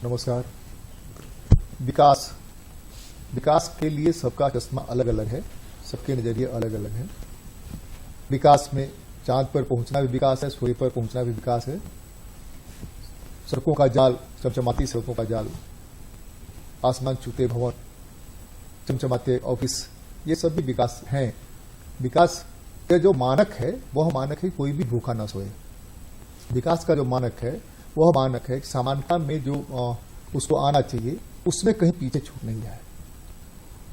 नमस्कार। विकास विकास के लिए सबका चश्मा अलग अलग है, सबके नजरिए अलग अलग है। विकास में चांद पर पहुंचना भी विकास है, सूर्य पर पहुंचना भी विकास है। सड़कों का जाल, चमचमाती सड़कों का जाल, आसमान छूते भवन, चमचमाते ऑफिस, ये सब भी विकास हैं। विकास का जो मानक है वह मानक है कोई भी भूखा ना सोए। विकास का जो मानक है वह मानक है कि समानता में जो उसको आना चाहिए उसमें कहीं पीछे छूट नहीं जाए।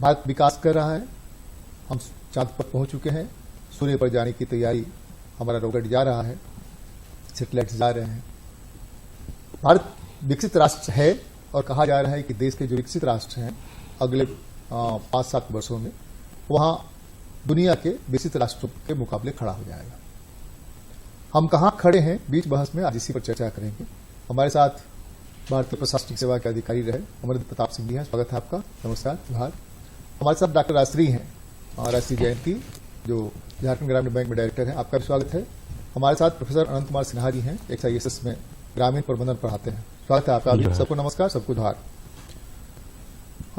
भारत विकास कर रहा है, हम चांद पर पहुंच चुके हैं, सूर्य पर जाने की तैयारी, हमारा रॉकेट जा रहा है, सैटेलाइट्स जा रहे हैं। भारत विकसित राष्ट्र है और कहा जा रहा है कि देश के जो विकसित राष्ट्र हैं अगले 5-7 वर्षों में वहां दुनिया के विकसित राष्ट्रों के मुकाबले खड़ा हो जाएगा। हम कहां खड़े हैं बीच बहस में आज इसी पर चर्चा करेंगे। हमारे साथ भारतीय प्रशासनिक सेवा के अधिकारी रहे अमरेंद्र प्रताप सिंह जी हैं, स्वागत है आपका। नमस्कार, जोहार। हमारे साथ डॉक्टर राजश्री हैं, राजश्री जयंती, जो झारखंड ग्रामीण बैंक में डायरेक्टर हैं, आपका भी स्वागत है। हमारे साथ प्रोफेसर अनंत कुमार सिन्हा जी हैं, XISS में ग्रामीण प्रबंधन पढ़ाते हैं, स्वागत है आपका भी। सबको नमस्कार, सबको जोहार।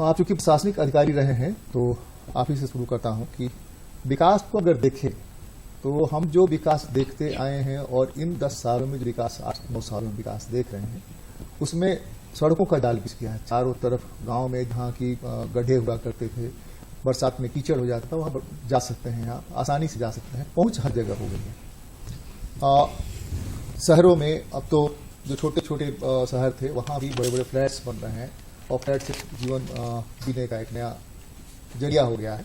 आप चूंकि प्रशासनिक अधिकारी रहे हैं तो आप ही से शुरू करता हूं कि विकास को अगर देखें तो हम जो विकास देखते आए हैं और इन 10 सालों में जो विकास 8-9 सालों में विकास देख रहे हैं उसमें सड़कों का जाल बिछ गया है। चारों तरफ गांव में जहां की गड्ढे हुआ करते थे, बरसात में कीचड़ हो जाता था, वहां जा सकते हैं, आप आसानी से जा सकते हैं, पहुंच हर जगह हो गई है। शहरों में अब तो जो छोटे छोटे शहर थे वहां भी बड़े बड़े फ्लैट्स बन रहे हैं और फ्लैट से जीवन जीने का एक नया जरिया हो गया है।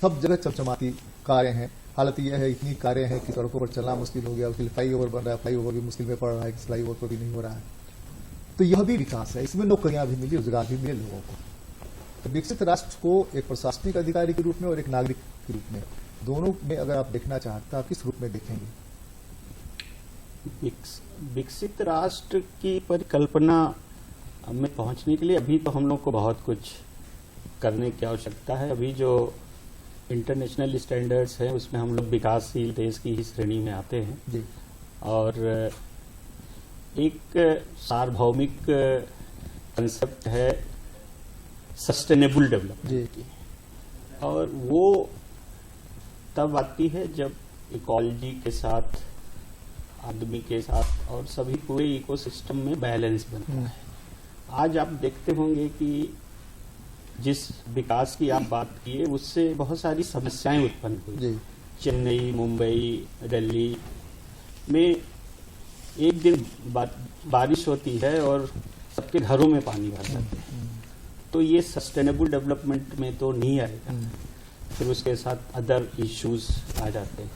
सब जगह चमचमाती कारें हैं। हालत यह है, इतनी कारें हैं कि सड़कों पर चलना मुश्किल हो गया। उसके लिए फ्लाईओवर बन रहा है, फ्लाईओवर भी मुश्किल में पड़ रहा है, कि फ्लाईओवर पर भी नहीं हो रहा है। तो यह भी विकास है, इसमें नौकरियां भी मिली, रोजगार भी मिले लोगों को। तो विकसित राष्ट्र को एक प्रशासनिक अधिकारी के रूप में और एक नागरिक के रूप में, दोनों में अगर आप देखना चाहते तो आप किस रूप में देखेंगे? विकसित राष्ट्र की परिकल्पना में पहुंचने के लिए अभी तो हम लोग को बहुत कुछ करने की आवश्यकता है। अभी जो इंटरनेशनल स्टैंडर्ड्स हैं उसमें हम लोग विकासशील देश की ही श्रेणी में आते हैं जी। और एक सार्वभौमिक कंसेप्ट है सस्टेनेबल डेवलपमेंट की, और वो तब आती है जब इकोलॉजी के साथ, आदमी के साथ और सभी पूरे इकोसिस्टम में बैलेंस बनता है। आज आप देखते होंगे कि जिस विकास की आप बात किए उससे बहुत सारी समस्याएं उत्पन्न हुई। चेन्नई, मुंबई, दिल्ली में एक दिन बारिश होती है और सबके घरों में पानी भर जाता है, तो ये सस्टेनेबल डेवलपमेंट में तो नहीं आएगा। फिर उसके साथ अदर इश्यूज आ जाते हैं।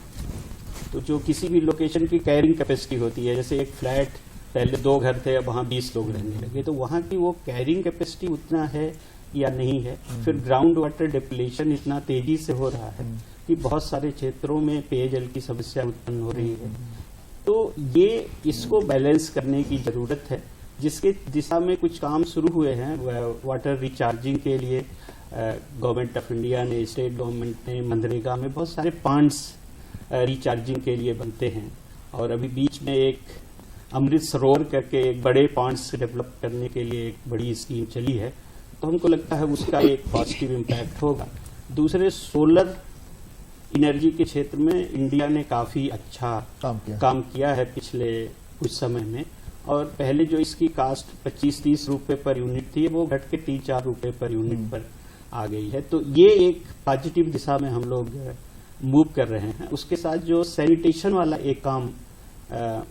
तो जो किसी भी लोकेशन की कैरिंग कैपेसिटी होती है, जैसे एक फ्लैट पहले 2 घर थे, अब वहाँ 20 लोग रहने लगे, तो वहाँ की वो कैरिंग कैपेसिटी उतना है या नहीं है। फिर ग्राउंड वाटर डिप्लेशन इतना तेजी से हो रहा है कि बहुत सारे क्षेत्रों में पेयजल की समस्या उत्पन्न हो रही है। तो ये इसको बैलेंस करने की जरूरत है, जिसके दिशा में कुछ काम शुरू हुए हैं। वाटर रिचार्जिंग के लिए गवर्नमेंट ऑफ इंडिया ने, स्टेट गवर्नमेंट ने मनरेगा में बहुत सारे पॉन्ड्स रिचार्जिंग के लिए बनते हैं, और अभी बीच में एक अमृत सरोवर करके एक बड़े पॉन्ड्स डेवलप करने के लिए एक बड़ी स्कीम चली है। तो हमको लगता है उसका एक पॉजिटिव इम्पैक्ट होगा। दूसरे, सोलर एनर्जी के क्षेत्र में इंडिया ने काफी अच्छा काम किया है पिछले कुछ समय में, और पहले जो इसकी कास्ट 25-30 रुपए पर यूनिट थी वो घट के 3-4 रुपए पर यूनिट पर आ गई है। तो ये एक पॉजिटिव दिशा में हम लोग मूव कर रहे हैं। उसके साथ जो सैनिटेशन वाला एक काम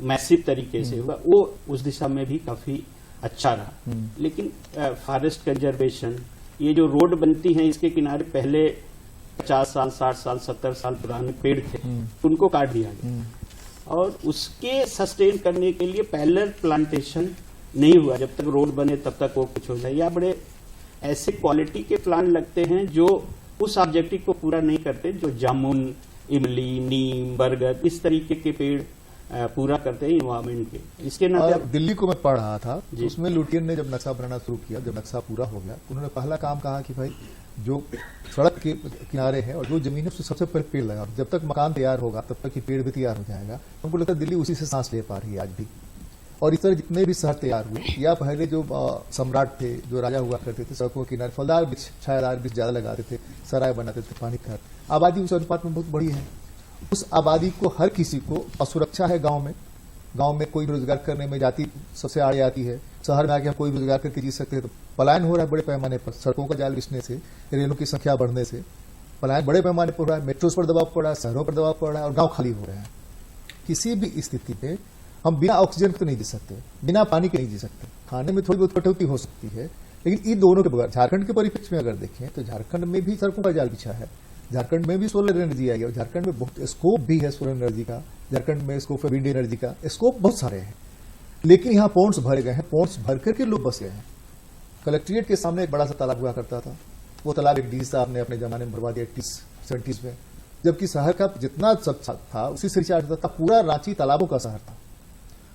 मैसिव तरीके से हुआ, वो उस दिशा में भी काफी अच्छा रहा। लेकिन फॉरेस्ट कंजर्वेशन, ये जो रोड बनती हैं इसके किनारे पहले 50 साल, 60 साल, 70 साल पुराने पेड़ थे, उनको काट दिया गया, और उसके सस्टेन करने के लिए पैरेलल प्लांटेशन नहीं हुआ। जब तक रोड बने तब तक वो कुछ हो जाए, या बड़े ऐसे क्वालिटी के प्लांट लगते हैं जो उस ऑब्जेक्टिव को पूरा नहीं करते, जो जामुन, इमली, नीम, बरगद, इस तरीके के पेड़ पूरा करते हैं इन्वायरमेंट के। इसके नाते दिल्ली को मैं पढ़ रहा था, उसमें लुटियन ने जब नक्शा बनाना शुरू किया, जब नक्शा पूरा हो गया, उन्होंने पहला काम कहा कि भाई जो सड़क के किनारे है और जो जमीन है उससे सबसे पहले पेड़ लगा। जब तक मकान तैयार होगा तब तक ही पेड़ भी तैयार हो जाएगा। हमको लगता है दिल्ली उसी से सांस ले पा रही है आज भी। और इस तरह जितने भी शहर तैयार हुए या पहले जो सम्राट थे, जो राजा हुआ करते थे, सड़कों के किनारे फलदार वृक्ष, छायादार वृक्ष ज्यादा लगाते थे, सराय बनाते थे, पानी का आबादी उस अनुपात में बहुत बड़ी है। उस आबादी को हर किसी को असुरक्षा है। गांव में कोई रोजगार करने में जाति सबसे आगे आती है। शहर में आके हम कोई रोजगार करके जी सकते हैं, तो पलायन हो रहा है बड़े पैमाने पर। सड़कों का जाल बिछने से, रेलों की संख्या बढ़ने से पलायन बड़े पैमाने पर हो रहा है। मेट्रोज पर दबाव पड़ रहा है, शहरों पर दबाव पड़ रहा है और गांव खाली हो रहे हैं। किसी भी स्थिति पे हम बिना ऑक्सीजन के तो नहीं जी सकते, बिना पानी के नहीं जी सकते। खाने में थोड़ी बहुत कटौती हो सकती है, लेकिन इन दोनों के बगैर झारखंड के परिप्रेक्ष्य में अगर देखें तो झारखंड में भी सड़कों का जाल बिछा है, झारखंड में भी सोलर एनर्जी आई है और झारखंड में बहुत स्कोप भी है सोलर एनर्जी का, झारखंड में स्कोप है विंड एनर्जी का, स्कोप बहुत सारे हैं। लेकिन यहाँ पोर्ट्स भरे गए हैं, पोर्ट्स भर करके लोग बस गए हैं। कलेक्ट्रेट के सामने एक बड़ा सा तालाब हुआ करता था, वो तालाब एक डी साहब ने अपने जमाने में भरवा दिया 80s में, जबकि शहर का जितना सब था उसी से रिचार्ज होता था। पूरा रांची तालाबों का शहर था।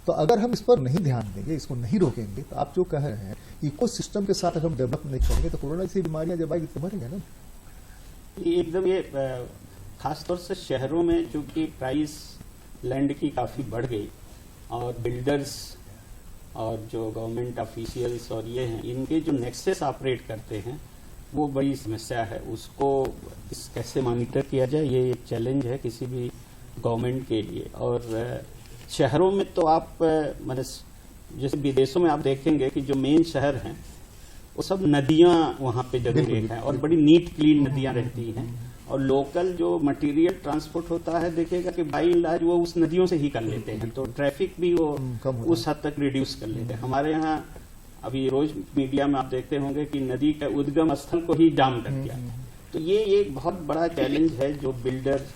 तो अगर हम इस पर नहीं ध्यान देंगे, इसको नहीं रोकेंगे, तो आप जो कह रहे हैं इकोसिस्टम के साथ अगर हम डेवलप नहीं करेंगे तो कोरोना जैसी बीमारियां जब आएगी तो मरेंगे ना। एकदम ये खासतौर से शहरों में चूंकि प्राइस लैंड की काफी बढ़ गई और बिल्डर्स और जो गवर्नमेंट ऑफिशियल्स और ये हैं, इनके जो नेक्सेस ऑपरेट करते हैं वो बड़ी समस्या है। उसको कैसे मॉनिटर किया जाए, ये एक चैलेंज है किसी भी गवर्नमेंट के लिए। और शहरों में तो आप मतलब जैसे विदेशों में आप देखेंगे कि जो मेन शहर हैं वो सब नदियां वहां पे जरूर हैं और बड़ी नीट क्लीन नदियां रहती हैं। और लोकल जो मटेरियल ट्रांसपोर्ट होता है देखेगा कि बाई एंड लार्ज वो उस नदियों से ही कर लेते हैं, तो ट्रैफिक भी वो उस हद तक रिड्यूस कर लेते हैं। हमारे यहाँ अभी रोज मीडिया में आप देखते होंगे कि नदी के उद्गम स्थल को ही जाम कर दिया। तो ये एक बहुत बड़ा चैलेंज है जो बिल्डर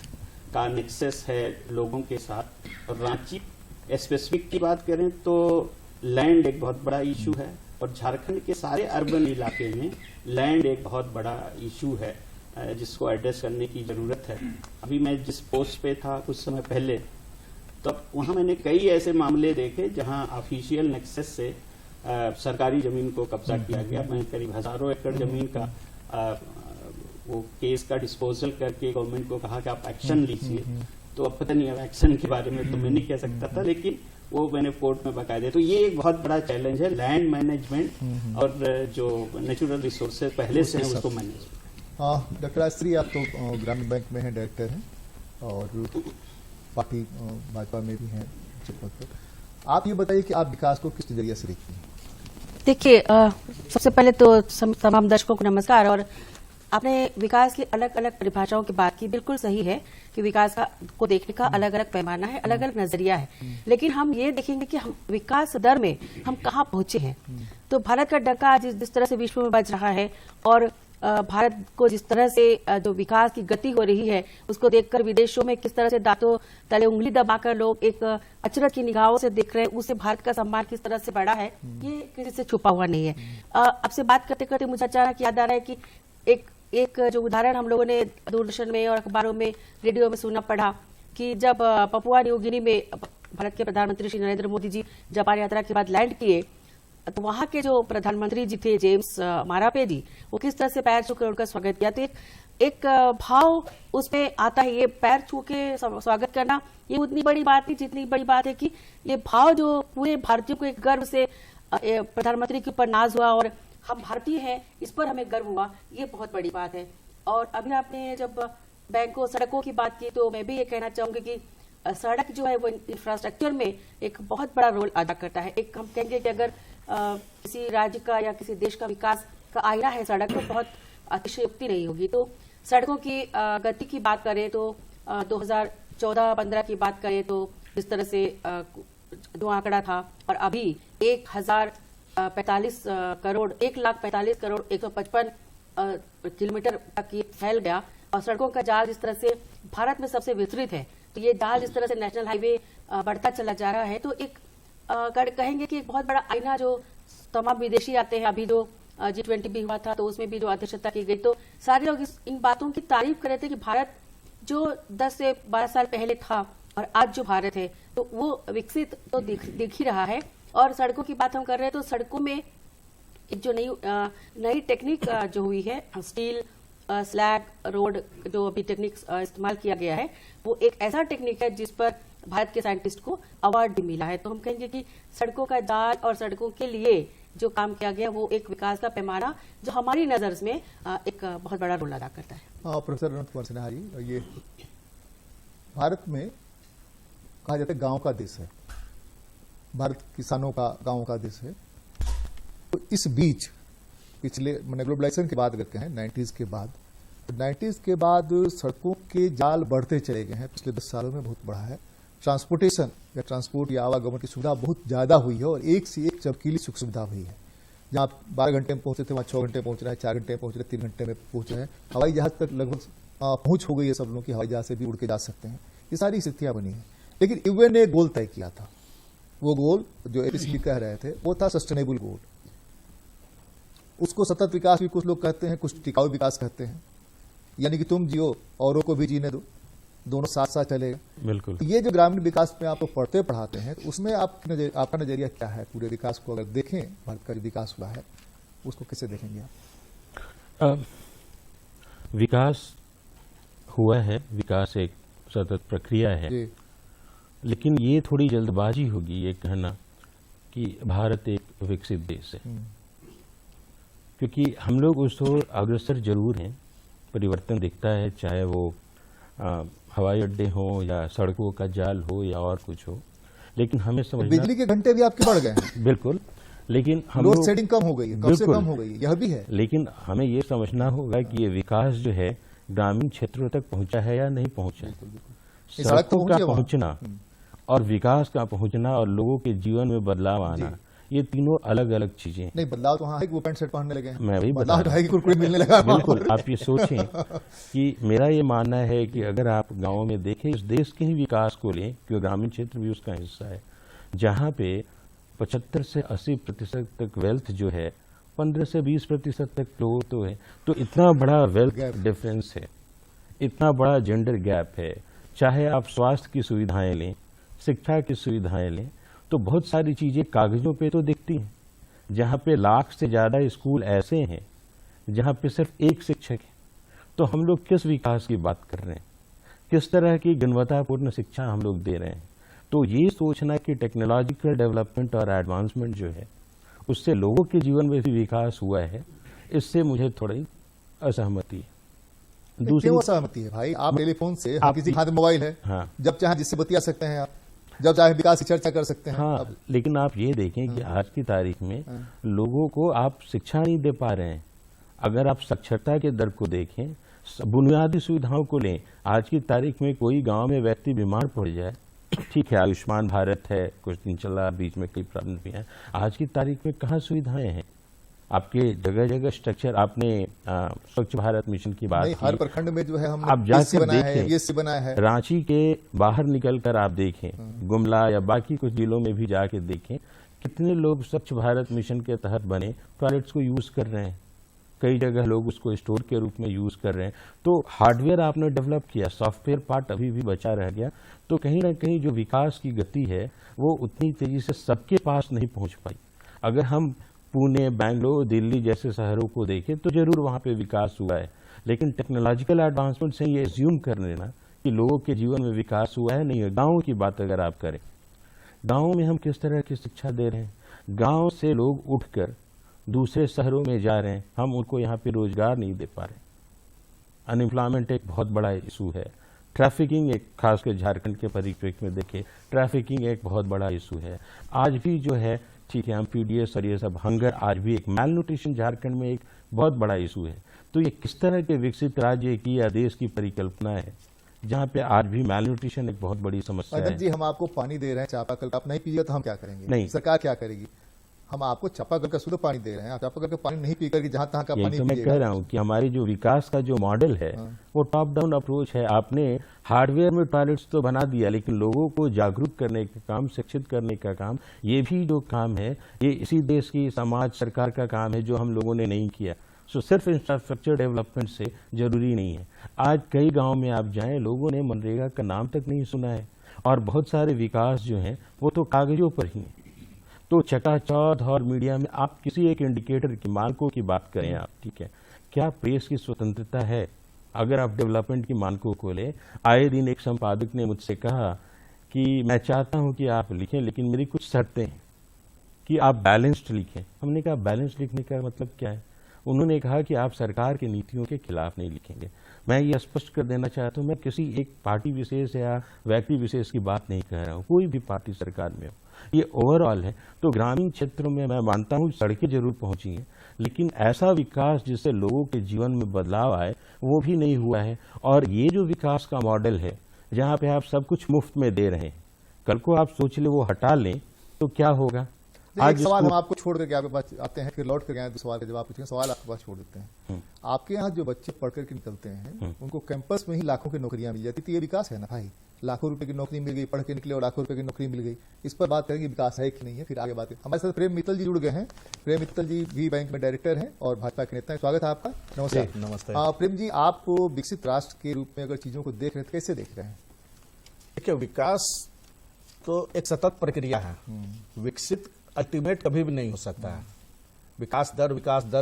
का नेक्सेस है लोगों के साथ। और रांची स्पेसिफिक की बात करें तो लैंड एक बहुत बड़ा इशू है और झारखंड के सारे अर्बन इलाके में लैंड एक बहुत बड़ा इशू है जिसको एड्रेस करने की जरूरत है। अभी मैं जिस पोस्ट पे था कुछ समय पहले, तो वहां मैंने कई ऐसे मामले देखे जहां ऑफिशियल नेक्सेस से सरकारी जमीन को कब्जा किया गया। मैं करीब हजारों एकड़ जमीन का वो केस का डिस्पोजल करके गवर्नमेंट को कहा कि आप एक्शन लीजिए। तो अब पता नहीं, अब एक्शन के बारे में तो मैं नहीं कह सकता था, लेकिन वो मैंने कोर्ट में बकायदे। तो ये एक बहुत बड़ा चैलेंज है, लैंड मैनेजमेंट और जो नेचुरल रिसोर्सेज पहले से है उसको मैनेज। डॉक्टर राजश्री, आप तो ग्रामीण बैंक में हैं, डायरेक्टर हैं और पार्टी भाजपा में भी हैं पद पर। आप ये बताइए कि आप विकास को किस नजरिए से देखती हैं? देखिए, सबसे पहले तो तमाम दर्शकों को नमस्कार। और आपने विकास की अलग अलग परिभाषाओं की बात की, बिल्कुल सही है कि विकास को देखने का अलग अलग पैमाना है, अलग अलग नजरिया है। लेकिन हम ये देखेंगे कि हम विकास दर में हम कहाँ पहुंचे हैं। तो भारत का डंका आज जिस तरह से विश्व में बज रहा है और भारत को जिस तरह से जो विकास की गति हो रही है उसको देखकर विदेशों में किस तरह से दांतों तले उंगली दबाकर लोग एक अचरज की निगाहों से देख रहे हैं, उससे भारत का सम्मान किस तरह से बढ़ा है ये किसी से छुपा हुआ नहीं है। आपसे बात करते करते मुझे अचानक याद आ रहा है कि एक जो उदाहरण हम लोगों ने दूरदर्शन में और अखबारों में, रेडियो में सुना पढ़ा कि जब पपुआ न्यू गिनी में भारत के प्रधानमंत्री श्री नरेंद्र मोदी जी जापान यात्रा के बाद लैंड किए, तो वहां के जो प्रधानमंत्री जी थे जेम्स मारापे जी, वो किस तरह से पैर छू के उनका स्वागत किया। तो एक भाव उसमें आता है। ये पैर छू के स्वागत करना ये उतनी बड़ी बात नहीं जितनी बड़ी बात है कि ये भाव जो पूरे भारतीयों को एक गर्व से प्रधानमंत्री के ऊपर नाज हुआ और हम भारतीय हैं इस पर हमें गर्व हुआ, ये बहुत बड़ी बात है। और अभी आपने जब बैंकों सड़कों की बात की तो मैं भी ये कहना चाहूंगी कि सड़क जो है वो इंफ्रास्ट्रक्चर में एक बहुत बड़ा रोल अदा करता है। एक हम कहेंगे कि अगर किसी राज्य का या किसी देश का विकास का आईना है सड़क, तो बहुत अतिशयोक्ति नहीं होगी। तो सड़कों की गति की बात करें तो 2014-15 की बात करें तो जिस तरह से जो आंकड़ा था और अभी 1,045 करोड़ 1,45,155 किलोमीटर तक ये फैल गया। और सड़कों का जाल जिस तरह से भारत में सबसे विस्तृत है, तो ये जाल जिस तरह से नेशनल हाईवे बढ़ता चला जा रहा है, तो एक कहेंगे कि एक बहुत बड़ा आईना जो तमाम विदेशी आते हैं। अभी जो G20 भी हुआ था तो उसमें भी जो अध्यक्षता की गई, तो सारे लोग इन बातों की तारीफ कर रहे थे कि भारत जो 10 से 12 साल पहले था और आज जो भारत है तो वो विकसित तो दिख ही रहा है। और सड़कों की बात हम कर रहे हैं तो सड़कों में एक जो नई टेक्निक जो हुई है, स्टील स्लैग रोड जो अभी टेक्निक इस्तेमाल किया गया है वो एक ऐसा टेक्निक है जिस पर भारत के साइंटिस्ट को अवार्ड भी मिला है। तो हम कहेंगे कि सड़कों का जाल और सड़कों के लिए जो काम किया गया वो एक विकास का पैमाना जो हमारी नजर में एक बहुत बड़ा रोल अदा करता है। हाँ, प्रोफेसर अनंत कुमार सिन्हा जी, ये भारत में कहा जाता है गांव का देश है, भारत किसानों का गांव का देश है। तो इस बीच पिछले मैंने ग्लोबलाइजेशन की बात करते हैं 90s के बाद, तो 90s के बाद सड़कों के जाल बढ़ते चले गए हैं। पिछले 10 सालों में बहुत बढ़ा है। ट्रांसपोर्टेशन या ट्रांसपोर्ट या आवागमन की सुविधा बहुत ज्यादा हुई है और एक से एक चमकीली सुख सुविधा हुई है। जहां आप 12 घंटे में पहुंचते थे वहां 6 घंटे में पहुंच रहा है, 4 घंटे में पहुंच रहे हैं, 3 घंटे में पहुंच रहे हैं। हवाई जहाज तक लगभग पहुंच हो गई है सब लोगों की, हवाई जहाज से भी उड़ के जा सकते हैं। ये सारी स्थितियां बनी है। लेकिन यूएन ने गोल तय किया था, वो गोल जो एपीसीपी कह रहे थे वो था सस्टेनेबल गोल। उसको सतत विकास भी कुछ लोग कहते हैं, कुछ टिकाऊ विकास कहते हैं, यानी कि तुम जियो औरों को भी जीने दो, दोनों साथ साथ चलेगा। बिल्कुल। ये जो ग्रामीण विकास में आप पढ़ते पढ़ाते हैं तो उसमें आपका नजरिया क्या है? पूरे विकास को अगर देखें, भारत का जो विकास हुआ है उसको कैसे देखेंगे आप? विकास हुआ है, विकास एक सतत प्रक्रिया है, लेकिन ये थोड़ी जल्दबाजी होगी ये कहना कि भारत एक विकसित देश है, क्योंकि हम लोग उस ओर अग्रसर जरूर हैं। परिवर्तन दिखता है, चाहे वो हवाई अड्डे हो या सड़कों का जाल हो या और कुछ हो, लेकिन हमें समझना, बिजली के घंटे भी आपके बढ़ गए हैं। बिल्कुल, लेकिन हम लोड लोग शेडिंग कम हो गई है, कम से कम हो गई है, यह भी है। लेकिन हमें ये समझना होगा कि ये विकास जो है ग्रामीण क्षेत्रों तक पहुंचा है या नहीं पहुंचा। सड़कों का पहुंचना और विकास का पहुंचना और लोगों के जीवन में बदलाव आना, ये तीनों अलग अलग चीजें हैं। नहीं, बदलाव तो वहां है कि वो पैंट शर्ट पहनने लगे हैं। मैं वही बदलाव तो है कि कुरकुरे मिलने लगा। बिल्कुल, आप ये सोचें कि मेरा ये मानना है कि अगर आप गांवों में देखें, इस देश के ही विकास को लें, क्योंकि ग्रामीण क्षेत्र भी उसका हिस्सा है, जहां पे 75 से 80% तक वेल्थ जो है 15 से 20% तक लोग तो है, तो इतना बड़ा वेल्थ डिफरेंस है, इतना बड़ा जेंडर गैप है। चाहे आप स्वास्थ्य की सुविधाएं लें, शिक्षा की सुविधाएं लें, तो बहुत सारी चीजें कागजों पे तो दिखती हैं। जहां पे लाख से ज्यादा स्कूल ऐसे हैं जहां पे सिर्फ एक शिक्षक है, तो हम लोग किस विकास की बात कर रहे हैं? किस तरह की गुणवत्तापूर्ण शिक्षा हम लोग दे रहे हैं? तो ये सोचना कि टेक्नोलॉजिकल डेवलपमेंट और एडवांसमेंट जो है उससे लोगों के जीवन में भी विकास हुआ है, इससे मुझे थोड़ी असहमति है। दूसरी असहमति है भाई, आप टेलीफोन से, किसी के हाथ में मोबाइल है, हाँ, जब चाहे जिससे बतिया सकते हैं आप, जब चाहे विकास की चर्चा कर सकते हैं। हाँ, लेकिन आप ये देखें कि आज की तारीख में लोगों को आप शिक्षा नहीं दे पा रहे हैं। अगर आप साक्षरता के दर को देखें, बुनियादी सुविधाओं को लें, आज की तारीख में कोई गांव में व्यक्ति बीमार पड़ जाए, ठीक है आयुष्मान भारत है, कुछ दिन चला, बीच में कई प्रॉब्लम भी है, आज की तारीख में कहाँ सुविधाएं हैं? आपके जगह जगह स्ट्रक्चर, आपने स्वच्छ भारत मिशन की बात की, हर प्रखंड में जो है हमने आप जाकर देखें, ये बनाया है। रांची के बाहर निकलकर आप देखें, गुमला या बाकी कुछ जिलों में भी जाके देखें, कितने लोग स्वच्छ भारत मिशन के तहत बने टॉयलेट्स को यूज कर रहे हैं। कई जगह लोग उसको स्टोर के रूप में यूज कर रहे हैं। तो हार्डवेयर आपने डेवलप किया, सॉफ्टवेयर पार्ट अभी भी बचा रह गया, तो कहीं ना कहीं जो विकास की गति है वो उतनी तेजी से सबके पास नहीं पहुंच पाई। अगर हम पुणे, बेंगलोर, दिल्ली जैसे शहरों को देखें तो जरूर वहां पे विकास हुआ है, लेकिन टेक्नोलॉजिकल एडवांसमेंट से ये एज्यूम कर लेना कि लोगों के जीवन में विकास हुआ है, नहीं है। गाँव की बात अगर आप करें, गाँव में हम किस तरह की शिक्षा दे रहे हैं? गाँव से लोग उठकर दूसरे शहरों में जा रहे हैं, हम उनको यहाँ पे रोजगार नहीं दे पा रहे। अनएम्प्लॉयमेंट एक बहुत बड़ा इशू है। ट्रैफिकिंग एक, खासकर झारखंड के परिप्रेक्ष्य में देखें, ट्रैफिकिंग एक बहुत बड़ा इशू है। आज भी जो है, ठीक है, हम पीडीएस और ये सब, हंगर आज भी एक, मैल न्यूट्रिशन झारखंड में एक बहुत बड़ा इशू है। तो ये किस तरह के विकसित राज्य की या देश की परिकल्पना है जहाँ पे आज भी मैल न्यूट्रिशन एक बहुत बड़ी समस्या है? जी, हम आपको पानी दे रहे हैं चापाकल का, आप नहीं पीजिए तो हम क्या करेंगे? नहीं, सरकार क्या करेगी? हम आपको चापाकल का शुद्ध पानी दे रहे हैं, आप चापाकल का पानी नहीं पीकर के जहां तहां का पानी, तो मैं कह रहा हूं कि हमारी जो विकास का जो मॉडल है वो टॉप डाउन अप्रोच है। आपने हार्डवेयर में टॉयलेट्स तो बना दिया, लेकिन लोगों को जागरूक करने का काम, शिक्षित करने का काम, ये भी जो काम है, ये इसी देश की समाज सरकार का काम है जो हम लोगों ने नहीं किया। सो सिर्फ इंफ्रास्ट्रक्चर डेवलपमेंट से जरूरी नहीं है। आज कई गाँव में आप जाएं, लोगों ने मनरेगा का नाम तक नहीं सुना है, और बहुत सारे विकास जो हैं वो तो कागजों पर ही हैं। तो चकाचौंध और मीडिया में आप किसी एक इंडिकेटर की, मानकों की बात करें आप, ठीक है, क्या प्रेस की स्वतंत्रता है? अगर आप डेवलपमेंट की मानकों को ले, आए दिन एक संपादक ने मुझसे कहा कि मैं चाहता हूं कि आप लिखें, लेकिन मेरी कुछ शर्तें हैं कि आप बैलेंस्ड लिखें। हमने कहा बैलेंस्ड लिखने का मतलब क्या है? उन्होंने कहा कि आप सरकार की नीतियों के खिलाफ नहीं लिखेंगे। मैं ये स्पष्ट कर देना चाहता हूं, मैं किसी एक पार्टी विशेष या व्यक्ति विशेष की बात नहीं कह रहा हूं, कोई भी पार्टी सरकार में हो, ये ओवरऑल है। तो ग्रामीण क्षेत्रों में मैं मानता हूं सड़कें जरूर पहुंची हैं, लेकिन ऐसा विकास जिससे लोगों के जीवन में बदलाव आए वो भी नहीं हुआ है। और ये जो विकास का मॉडल है जहां पे आप सब कुछ मुफ्त में दे रहे हैं, कल को आप सोच ले वो हटा लें तो क्या होगा? एक सवाल हम आपको छोड़ करके आपके पास आते हैं, फिर लौट कर आए तो सवाल का जवाब पूछेंगे। सवाल आपके पास छोड़ देते हैं। आपके यहाँ जो बच्चे पढ़ करके निकलते हैं उनको कैंपस में ही लाखों की नौकरियां मिल जाती थी, ये विकास है ना भाई? लाखों रुपए की नौकरी मिल गई, पढ़ के निकले और लाखों रुपए की नौकरी मिल गई। इस पर बात करेंगे विकास है कि नहीं है, फिर आगे बात करें। हमारे साथ प्रेम मित्तल जी जुड़ गए हैं। प्रेम मित्तल जी भी बैंक में डायरेक्टर हैं और भाजपा के नेता हैं। स्वागत है आपका। नमस्कार। नमस्ते। प्रेम जी, आप विकसित राष्ट्र के रूप में अगर चीजों को देख रहे हैं तो कैसे देख रहे हैं? देखिए, विकास तो एक सतत प्रक्रिया है। विकसित अल्टीमेट कभी भी नहीं हो सकता है। विकास दर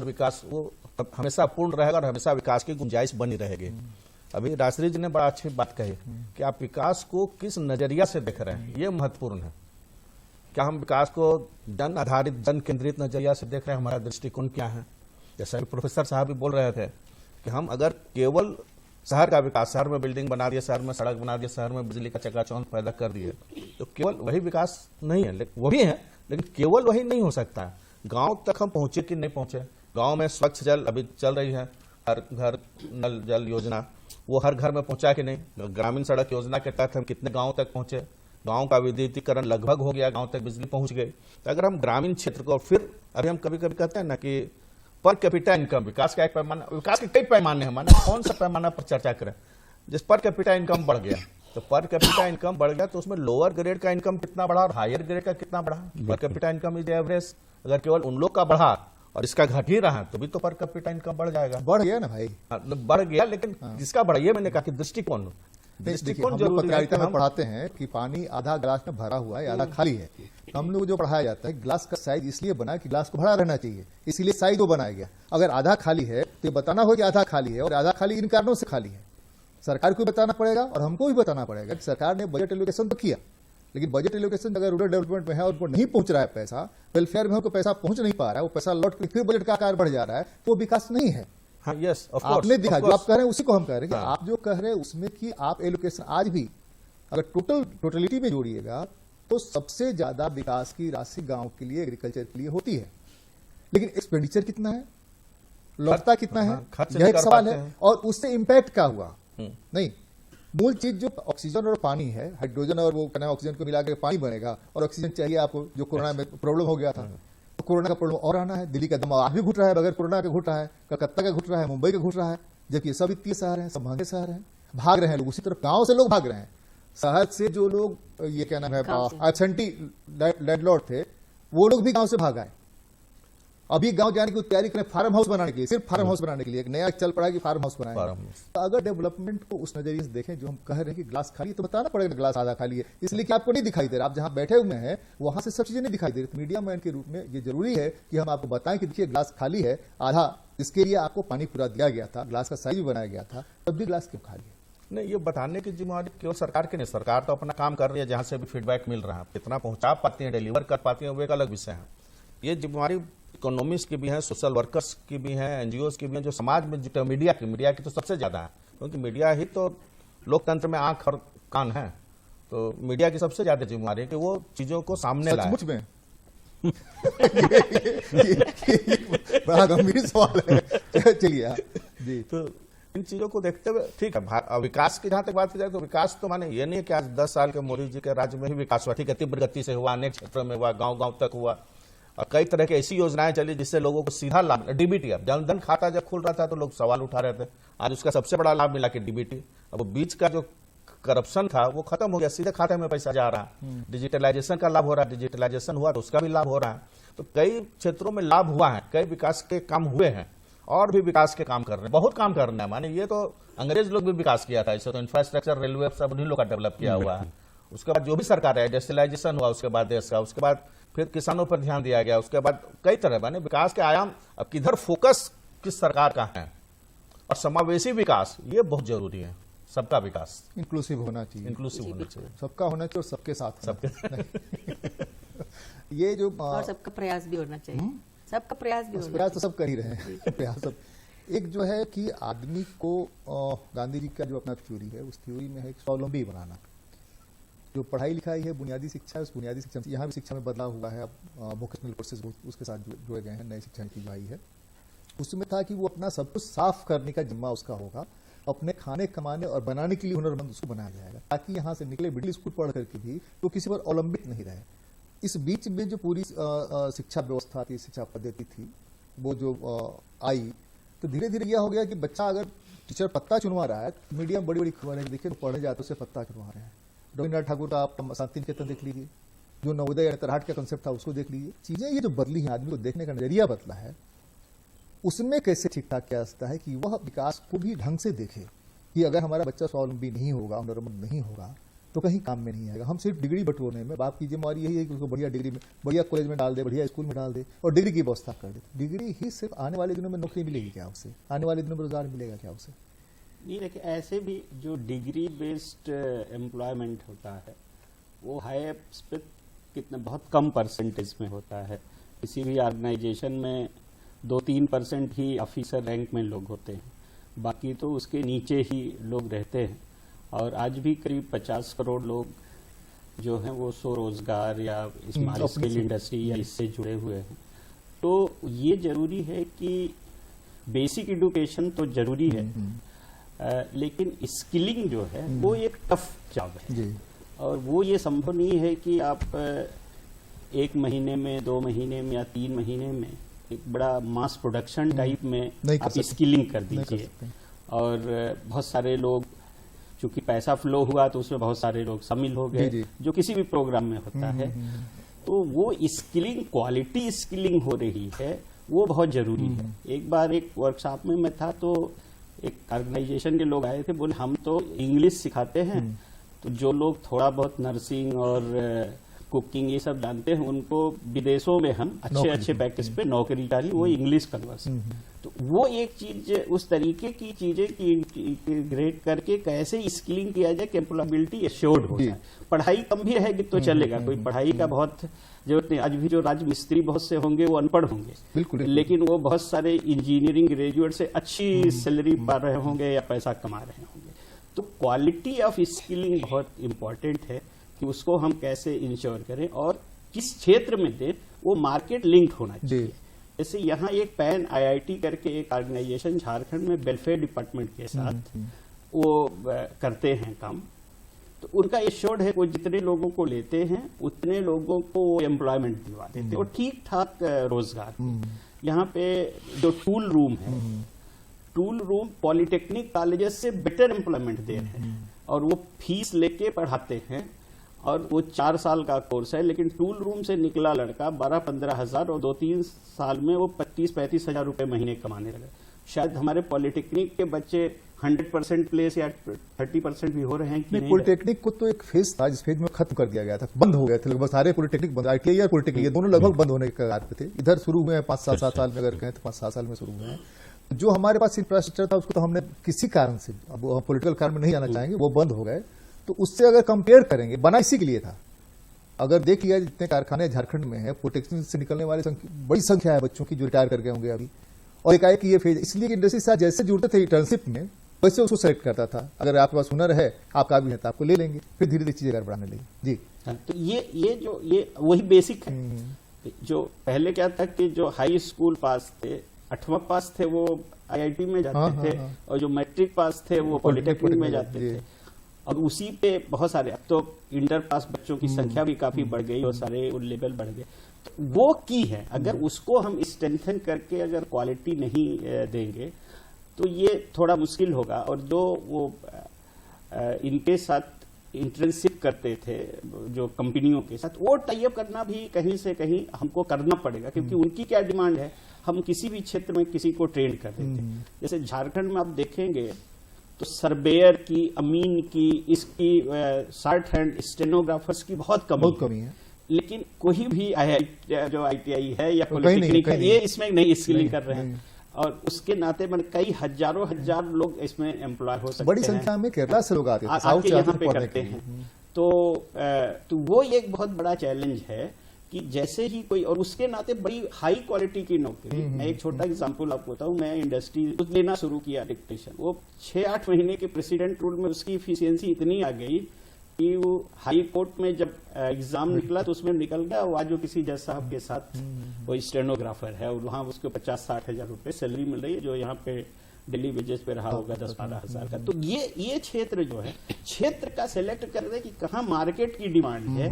विकास वो हमेशा पूर्ण रहेगा और हमेशा विकास की गुंजाइश बनी रहेगी। अभी राष्ट्रीय जी ने बड़ा अच्छी बात कही कि आप विकास को किस नजरिया से देख रहे हैं, ये महत्वपूर्ण है। क्या हम विकास को जन आधारित, जन केंद्रित नजरिया से देख रहे हैं? हमारा दृष्टिकोण क्या है? जैसा कि प्रोफेसर साहब भी बोल रहे थे कि हम अगर केवल शहर का विकास, शहर में बिल्डिंग बना दिए, शहर में सड़क बना दिए, शहर में बिजली का चकाचौंध पैदा कर दिए, तो केवल वही विकास नहीं है। वो भी है, लेकिन केवल वही नहीं हो सकता। गांव तक हम पहुंचे कि नहीं पहुंचे? गांव में स्वच्छ जल अभी चल रही है, हर घर नल जल योजना, वो हर घर में पहुंचा कि नहीं? ग्रामीण सड़क योजना के तहत हम कितने गांव तक पहुंचे? गांव का विद्युतीकरण लगभग हो गया, गांव तक बिजली पहुंच गई। तो अगर हम ग्रामीण क्षेत्र को, फिर अभी हम कभी कभी कहते हैं ना कि पर कैपिटा इनकम, विकास का एक पैमाना, विकास के कई पैमाने हैं, माने कौन सा पैमाना पर चर्चा करें? जिस पर कैपिटा इनकम बढ़ गया, तो पर कैपिटा इनकम बढ़ गया तो उसमें लोअर ग्रेड का इनकम कितना बढ़ा और हायर ग्रेड का कितना बढ़ा? Per capita income is average. अगर केवल उन लोग का बढ़ा और इसका घट ही रहा तो भी तो पर कैपिटा इनकम बढ़ जाएगा। बढ़ गया ना भाई, बढ़ गया, लेकिन जिसका बढ़ा, ये मैंने कहा कि दृष्टिकोण हम लोग पत्रकारिता में पढ़ाते हैं कि पानी आधा गिलास में भरा हुआ है, आधा खाली है। हम लोग जो पढ़ाया जाता है गिलास का साइज इसलिए बना कि गिलास को भरा रहना चाहिए, इसलिए साइज वो बनाया गया। अगर आधा खाली है तो ये बताना हो कि आधा खाली है, और आधा खाली इन कारणों से खाली है। सरकार को बताना पड़ेगा और हमको भी बताना पड़ेगा कि सरकार ने बजट एलोकेशन तो किया, लेकिन बजट एलोकेशन अगर रूरल डेवलपमेंट में है और उनको नहीं पहुंच रहा है पैसा, वेलफेयर में उनको पैसा पहुंच नहीं पा रहा है, वो पैसा लौट कर फिर बजट का आकार बढ़ जा रहा है, तो वो विकास नहीं है। हाँ, यस, आपने दिखा, जो आप कह रहे हैं उसी को हम कह रहे हैं कि आप जो कह रहे हैं उसमें कि आप एलोकेशन आज भी अगर टोटलिटी में जोड़िएगा तो सबसे ज्यादा विकास की राशि गांव के लिए, एग्रीकल्चर के लिए होती है, लेकिन एक्सपेंडिचर कितना है, लौटता कितना है, यह एक सवाल है। और उससे इंपैक्ट क्या हुआ? नहीं, मूल चीज जो ऑक्सीजन और पानी है, हाइड्रोजन और वो कहना ऑक्सीजन को मिला के पानी बनेगा, और ऑक्सीजन चाहिए आपको, जो कोरोना में प्रॉब्लम हो गया था, तो कोरोना का प्रॉब्लम और आना है। दिल्ली का दम आज भी घुट रहा है, बगैर कोरोना के घुट रहा है, कलकत्ता का घुट रहा है, मुंबई का घुट रहा है, जबकि सब वित्तीय शहर है, सब महंगे शहर है, भाग रहे हैं लोग। उसी तरफ गांव से लोग भाग रहे हैं, शहर से जो लोग ये क्या नाम है एब्सेंटी लैंडलॉर्ड थे, वो लोग भी गांव से भाग आए। अभी गांव जाने की तैयारी करें फार्म हाउस बनाने के लिए, सिर्फ फार्म हाउस बनाने के लिए। एक नया चल पड़ा कि फार्म हाउस बनाए। तो अगर डेवलपमेंट को उस नजरिए से देखें जो हम कह रहे हैं कि ग्लास खाली है, तो बताना पड़ेगा ग्लास आधा खाली है, इसलिए कि आपको नहीं दिखाई दे रहा। आप जहां बैठे हुए हैं वहां से सब चीजें नहीं दिखाई दे रही। तो मीडिया मैन के रूप में ये जरूरी है कि हम आपको बताएं कि देखिए ग्लास खाली है आधा, इसके लिए आपको पानी पूरा दिया गया था, ग्लास का साइज भी बनाया गया था, तब भी ग्लास क्यों खाली है? नहीं, ये बताने की जिम्मेदारी केवल सरकार की नहीं। सरकार तो अपना काम कर रही है, जहां से भी फीडबैक मिल रहा है, कितना पहुंचा पाती है, डिलीवर कर पाती है, वो एक अलग विषय है। ये जिम्मेदारी इकोनॉमिस्ट की भी है, सोशल वर्कर्स की भी है, एनजीओज की भी है, जो समाज में जुटे, मीडिया की तो सबसे ज्यादा है, क्योंकि मीडिया ही तो लोकतंत्र में आंख और कान है। तो मीडिया की सबसे ज्यादा जिम्मेदारी है कि वो चीजों को सामने लाए। सचमुच में बड़ा गंभीर सवाल है। चलिए जी, तो इन चीजों को देखते हुए ठीक है। विकास की जहां तक बात की जाए तो विकास तो माने ये नहीं है कि आज 10 साल के मोदी जी के राज्य में ही विकास हुआ। ठीक है, तीव्र गति से हुआ, अनेक क्षेत्रों में हुआ, गांव तक हुआ, और कई तरह की ऐसी योजनाएं चली जिससे लोगों को सीधा लाभ। डीबीटी, अब जनधन खाता जब खुल रहा था तो लोग सवाल उठा रहे थे, आज उसका सबसे बड़ा लाभ मिला कि डीबीटी। अब बीच का जो करप्शन था वो खत्म हो गया, सीधे खाते में पैसा जा रहा है। डिजिटलाइजेशन का लाभ हो रहा है, डिजिटलाइजेशन हुआ तो उसका भी लाभ हो रहा है। तो कई क्षेत्रों में लाभ हुआ है, कई विकास के काम हुए हैं, और भी विकास के काम कर रहे हैं, बहुत काम कर रहे हैं। माने ये तो अंग्रेज लोग भी विकास किया था, इससे तो इंफ्रास्ट्रक्चर, रेलवे सब उन्हीं लोग का डेवलप किया हुआ है। उसके बाद जो भी सरकार है, इंडस्ट्रियलाइजेशन हुआ उसके बाद देश का, उसके बाद फिर किसानों पर ध्यान दिया गया, उसके बाद कई तरह माने विकास के आयाम। अब किधर फोकस किस सरकार का है और समावेशी विकास ये बहुत जरूरी है। सबका विकास इंक्लूसिव होना चाहिए, इंक्लूसिव होना चाहिए, सबका होना चाहिए और सबके साथ होना सबके ये जो और सबका प्रयास भी होना चाहिए, सबका प्रयास भी होना प्रयास तो सब कर ही रहे हैं प्रयास सब। एक जो है कि आदमी को गांधी जी का जो अपना थ्योरी है, उस थ्योरी में है स्वावलंबी बनाना। जो पढ़ाई लिखाई है, बुनियादी शिक्षा है, उस बुनियादी शिक्षा यहाँ भी शिक्षा में बदलाव हुआ है। अब वोकेशनल कोर्सेज उसके साथ जुड़े गए हैं, नई शिक्षा नीति जो आई है उसमें था कि वो अपना सब कुछ साफ करने का जिम्मा उसका होगा, अपने खाने कमाने और बनाने के लिए हुनरमंद उसको बनाया जाएगा, ताकि यहाँ से निकले मिडिल स्कूल पढ़ करके भी तो किसी पर अवलंबित नहीं रहे। इस बीच में जो पूरी शिक्षा व्यवस्था थी, शिक्षा पद्धति थी, वो जो आई, तो धीरे धीरे यह हो गया कि बच्चा अगर टीचर पत्ता चुनवा रहा है, मीडिया में बड़ी बड़ी खबर है, देखिए तो पढ़ने जाते उससे पत्ता चुनवा रहे हैं। रविन्द्रनाथ ठाकुर का आप शांति निकेतन देख लीजिए, जो नवोदय तरहाट का कंसेप्ट था उसको देख लीजिए। चीजें ये जो बदली हैं, आदमी को देखने का नजरिया बदला है, उसमें कैसे ठीक ठाक किया जाता है कि वह विकास को भी ढंग से देखे कि अगर हमारा बच्चा स्वावलंबी नहीं होगा, हुनरमंद नहीं होगा, तो कहीं काम में नहीं आएगा। हम सिर्फ डिग्री बटोरने में, बाप की जिम्मेवारी यही है कि उसको बढ़िया डिग्री में, बढ़िया कॉलेज में डाल दे, बढ़िया स्कूल में डाल दे और डिग्री की व्यवस्था कर दे। डिग्री ही सिर्फ आने वाले दिनों में नौकरी मिलेगी क्या उसे? आने वाले दिनों में रोजगार मिलेगा क्या उसे? नहीं, देखिए ऐसे भी जो डिग्री बेस्ड एम्प्लॉयमेंट होता है वो हाईएस्ट पे कितना बहुत कम परसेंटेज में होता है। किसी भी ऑर्गेनाइजेशन में 2-3% ही ऑफिसर रैंक में लोग होते हैं, बाकी तो उसके नीचे ही लोग रहते हैं। और आज भी करीब 50 करोड़ लोग जो हैं वो स्वरोजगार या स्मॉल स्केल इंडस्ट्री या इससे जुड़े हुए हैं। तो ये जरूरी है कि बेसिक एजुकेशन तो जरूरी है, लेकिन स्किलिंग जो है वो एक टफ जॉब है जी। और वो ये संभव नहीं है कि आप 1 महीने में, 2 महीने में या 3 महीने में एक बड़ा मास प्रोडक्शन टाइप में आप स्किलिंग कर दीजिए। और बहुत सारे लोग, चूंकि पैसा फ्लो हुआ तो उसमें बहुत सारे लोग शामिल हो गए, जो किसी भी प्रोग्राम में होता है। तो वो स्किलिंग, क्वालिटी स्किलिंग हो रही है, वो बहुत जरूरी है। एक बार एक वर्कशॉप में मैं था तो एक ऑर्गेनाइजेशन के लोग आए थे, बोले हम तो इंग्लिश सिखाते हैं, तो जो लोग थोड़ा बहुत नर्सिंग और कुकिंग ये सब जानते हैं उनको विदेशों में हम अच्छे पैकेज पे नौकरी डाली, वो इंग्लिश कन्वर्सन। तो वो एक चीज, उस तरीके की चीजें की इंटीग्रेट करके कैसे स्किलिंग किया जाए कि एम्प्लॉयबिलिटी एश्योर्ड हो जाए। पढ़ाई कम भी रहेगी तो चलेगा, कोई पढ़ाई का बहुत जरूरत नहीं। आज भी जो राजमिस्त्री बहुत से होंगे वो अनपढ़ होंगे, बिल्कुल, लेकिन वो बहुत सारे इंजीनियरिंग ग्रेजुएट से अच्छी सैलरी पा रहे होंगे या पैसा कमा रहे होंगे। तो क्वालिटी ऑफ स्किलिंग बहुत इंपॉर्टेंट है कि उसको हम कैसे इंश्योर करें और किस क्षेत्र में दें, वो मार्केट लिंक होना चाहिए। जैसे यहाँ एक पैन आईआईटी करके एक ऑर्गेनाइजेशन झारखंड में वेलफेयर डिपार्टमेंट के साथ वो करते हैं काम, तो उनका एश्योर्ड है वो जितने लोगों को लेते हैं उतने लोगों को वो एम्प्लॉयमेंट दिलवा देते हैं और ठीक ठाक रोजगार। यहाँ पे जो टूल रूम है, टूल रूम पॉलिटेक्निक कॉलेजेस से बेटर एम्प्लॉयमेंट दे रहे हैं और वो फीस लेके पढ़ाते हैं और वो 4 साल का कोर्स है, लेकिन टूल रूम से निकला लड़का 12-15 हजार और 2-3 साल में वो 25-35 हजार रुपए महीने कमाने लगा। शायद हमारे पॉलिटेक्निक के बच्चे 100% प्लेस या 30% भी हो रहे हैं कि नहीं। पॉलिटेक्निक को तो एक फेज था जिस फेज में खत्म कर दिया गया था, बंद हो गए थे लगभग सारे पॉलिटेक्निक बंद, आईटीआई या पॉलिटेक्निक ये दोनों लगभग बंद होने के कगार पे थे। इधर शुरू हुए हैं 5-7 साल में, अगर कहें तो 5-7 साल में शुरू हुए हैं। जो हमारे पास इंफ्रास्ट्रक्चर था उसको तो हमने किसी कारण से, अब हम पोलिटिकल कारण में नहीं जाना चाहेंगे, वो बंद हो गए। तो उससे अगर कंपेयर करेंगे, बना इसी के लिए था। अगर देख लिया जितने कारखाने झारखंड में है, पॉलिटेक्निक से निकलने वाले बड़ी संख्या है बच्चों की जो रिटायर कर गए होंगे अभी, और एकाएक ये फेज, इसलिए इंडस्ट्री से जैसे जुड़ते थे इंटर्नशिप में वैसे उसको सेलेक्ट करता था। अगर आपके पास हुनर है, आप काबिल है तो आपको ले लेंगे, फिर धीरे धीरे चीजें अगर बढ़ाने लगी। जी, तो ये वही बेसिक है। जो पहले क्या था कि जो हाई स्कूल पास थे, 8वां पास थे, वो आईआईटी में जाते थे, और जो मैट्रिक पास थे वो पॉलिटेक्निक में जाते थे। और उसी पे बहुत सारे, अब तो इंटर पास बच्चों की संख्या भी काफी बढ़ गई और सारे लेवल बढ़ गए। तो वो की है, अगर उसको हम स्ट्रेंथन करके अगर क्वालिटी नहीं देंगे तो ये थोड़ा मुश्किल होगा। और जो वो इनके साथ इंटर्नशिप करते थे जो कंपनियों के साथ, वो टाइप करना भी कहीं से कहीं हमको करना पड़ेगा, क्योंकि उनकी क्या डिमांड है, हम किसी भी क्षेत्र में किसी को ट्रेन कर देते हैं। जैसे झारखंड में आप देखेंगे तो सर्वेयर की, अमीन की, इसकी शॉर्ट हैंड स्टेनोग्राफर्स की बहुत कमी है। लेकिन कोई भी जो आईटीआई है या पॉलिटेक्निक है, ये इसमें नहीं स्किलिंग कर रहे हैं। और उसके नाते मैंने कई हजारों हजार लोग इसमें एम्प्लॉय हो सकते हैं। बड़ी संख्या में केरला से लोग आते हैं साउथ आके से यहाँ आते पे हैं पढ़ने करते के लिए। हैं। तो वो एक बहुत बड़ा चैलेंज है कि जैसे ही कोई, और उसके नाते बड़ी हाई क्वालिटी की नौकरी। मैं एक छोटा एग्जांपल आपको बताऊं, मैं इंडस्ट्री लेना शुरू किया इलेक्ट्रिशियन, वो 6-8 महीने के प्रेसिडेंट रूल में उसकी इफिशियंसी इतनी आ गई कि वो हाई कोर्ट में जब एग्जाम निकला तो उसमें निकल गया, वो आज जो किसी जज साहब के साथ वो स्टेनोग्राफर है और वहां उसको 50-60 हजार रुपए सैलरी मिल रही है, जो यहाँ पे दिल्ली वेजेस पे रहा होगा 10-12 हजार का। तो ये क्षेत्र जो है, क्षेत्र का सिलेक्ट कर रहे कि कहाँ मार्केट की डिमांड है,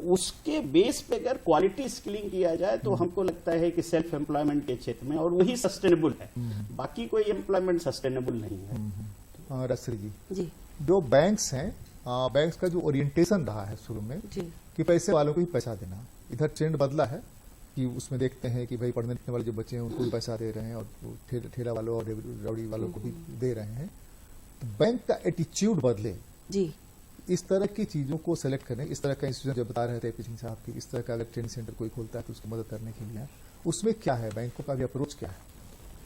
उसके बेस पे अगर क्वालिटी स्किलिंग किया जाए तो हमको लगता है कि सेल्फ एम्प्लॉयमेंट के क्षेत्र में, और वही सस्टेनेबल है, बाकी कोई एम्प्लॉयमेंट सस्टेनेबल नहीं है। रसरी जी, जी जो बैंक्स हैं, बैंक्स का जो ओरिएंटेशन रहा है शुरू में जी कि पैसे वालों को ही पैसा देना, इधर ट्रेंड बदला है कि उसमें देखते हैं कि भाई पढ़ने लिखने वाले जो बच्चे हैं उनको भी पैसा दे रहे हैं और ठेला वालों और रौड़ी वालों को भी दे रहे हैं। तो बैंक का एटीट्यूड बदले, जी इस तरह की चीजों को सेलेक्ट करें। इस तरह का इंस्टीट्यूशन जब बता रहे थे पी सिंह साहब की, इस तरह का अगर ट्रेनिंग सेंटर कोई खोलता है तो उसको मदद करने के लिए उसमें क्या है, बैंकों का भी अप्रोच क्या है?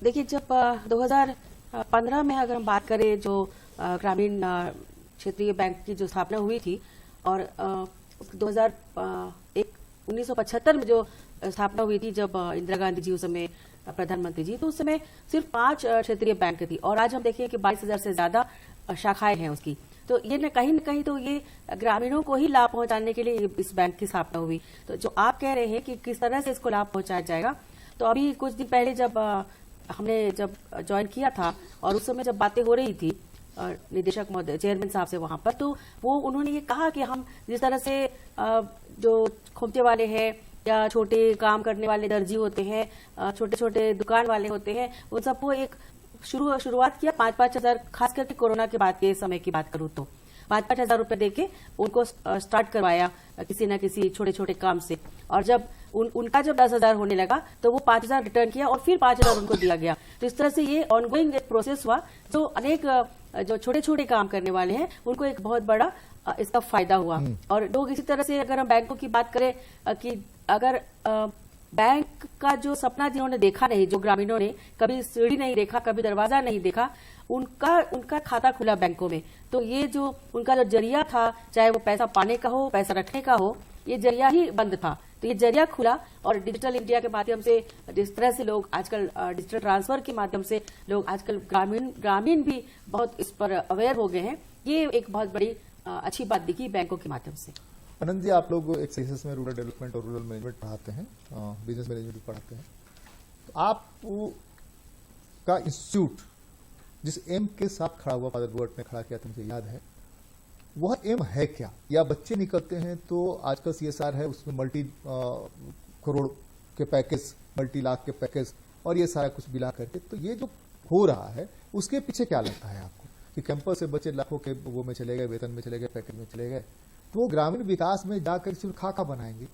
देखिए, जब 2015 में अगर हम बात करें, जो ग्रामीण क्षेत्रीय बैंक की जो स्थापना हुई थी, और 1975 में जो स्थापना हुई थी, जब इंदिरा गांधी जी उस समय प्रधानमंत्री जी, तो उस समय सिर्फ 5 क्षेत्रीय बैंक थी, और आज हम देखिए कि 22,000 से ज्यादा शाखाएं हैं उसकी। तो ये न कहीं तो ये ग्रामीणों को ही लाभ पहुंचाने के लिए इस बैंक की स्थापना हुई। तो जो आप कह रहे हैं कि किस तरह से इसको लाभ पहुंचाया जाएगा, तो अभी कुछ दिन पहले जब हमने ज्वाइन किया था और उस समय जब बातें हो रही थी निदेशक महोदय, चेयरमैन साहब से वहां पर, तो वो उन्होंने ये कहा कि हम जिस तरह से जो खोमचे वाले हैं या छोटे काम करने वाले दर्जी होते हैं, छोटे छोटे दुकान वाले होते हैं, उन सबको एक शुरुआत किया 5-5 हजार, खास करके कोरोना के बाद के समय की बात करूं तो 5-5 हजार रुपए देके उनको स्टार्ट करवाया किसी न किसी छोटे छोटे काम से। और जब उनका जब 10,000 होने लगा तो वो 5,000 रिटर्न किया और फिर 5,000 उनको दिया गया। तो इस तरह से ये ऑनगोइंग एक प्रोसेस हुआ, जो अनेक जो छोटे छोटे काम करने वाले हैं उनको एक बहुत बड़ा इसका फायदा हुआ। और लोग इसी तरह से, अगर हम बैंकों की बात करें, कि अगर बैंक का जो सपना जिन्होंने देखा नहीं, जो ग्रामीणों ने कभी सीढ़ी नहीं देखा, कभी दरवाजा नहीं देखा, उनका खाता खुला बैंकों में, तो ये जो उनका जो जरिया था, चाहे वो पैसा पाने का हो, पैसा रखने का हो, ये जरिया ही बंद था। तो ये जरिया खुला, और डिजिटल इंडिया के माध्यम से जिस तरह से लोग आजकल डिजिटल ट्रांसफर के माध्यम से लोग आजकल ग्रामीण भी बहुत इस पर अवेयर हो गए हैं। ये एक बहुत बड़ी अच्छी बात दिखी बैंकों के माध्यम से। आनंद जी, आप लोग एक सीएसएस में रूरल डेवलपमेंट और रूरल मैनेजमेंट पढ़ाते हैं, बिजनेस मैनेजमेंट पढ़ाते हैं, तो आप का इंस्टीट्यूट जिस एम के साथ खड़ा हुआ, फादर ने खड़ा किया था, मुझे याद है, वह एम है क्या? या बच्चे निकलते हैं तो आजकल सीएसआर है, उसमें मल्टी करोड़ के पैकेज, मल्टी लाख के पैकेज और ये सारा कुछ मिला करके, तो ये जो हो रहा है उसके पीछे क्या लगता है आपको कि कैंपस से बच्चे लाखों के वो में चले गए, वेतन में चले गए, पैकेज में चले गए, तो वो ग्रामीण विकास में जाकर सिर्फ खाका बनाएंगे?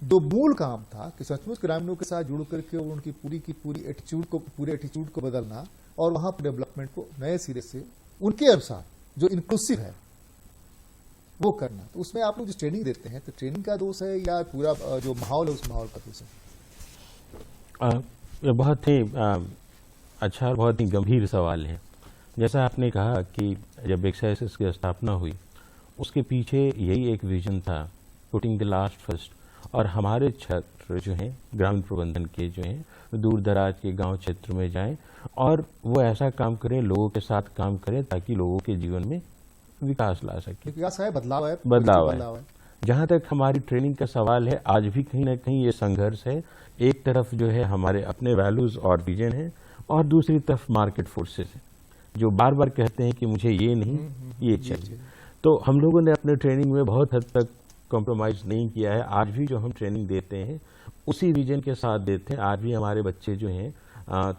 जो मूल काम था कि सचमुच ग्रामीणों के साथ जुड़ करके उनकी पूरी एटीट्यूड को बदलना और वहां पर डेवलपमेंट को नए सिरे से उनके अनुसार जो इंक्लूसिव है वो करना, तो उसमें आप लोग जो ट्रेनिंग देते हैं, तो ट्रेनिंग का दोष है या पूरा जो माहौल है उस माहौल का दोष है? यह बहुत ही अच्छा और बहुत ही गंभीर सवाल है। जैसा आपने कहा कि जब एक्साइसिस की स्थापना हुई, उसके पीछे यही एक विजन था, पुटिंग द लास्ट फर्स्ट, और हमारे छात्र जो हैं ग्रामीण प्रबंधन के जो हैं दूर दराज के गांव क्षेत्र में जाएं और वो ऐसा काम करें, लोगों के साथ काम करें ताकि लोगों के जीवन में विकास ला सके। विकास है, बदलाव है। जहां तक हमारी ट्रेनिंग का सवाल है, आज भी कहीं ना कहीं ये संघर्ष है। एक तरफ जो है हमारे अपने वैल्यूज और विजन है, और दूसरी तरफ मार्केट फोर्सेस है जो बार बार कहते हैं कि मुझे ये नहीं, ये चाहिए। तो हम लोगों ने अपने ट्रेनिंग में बहुत हद तक कॉम्प्रोमाइज नहीं किया है। आज भी जो हम ट्रेनिंग देते हैं उसी विजन के साथ देते हैं। आज भी हमारे बच्चे जो हैं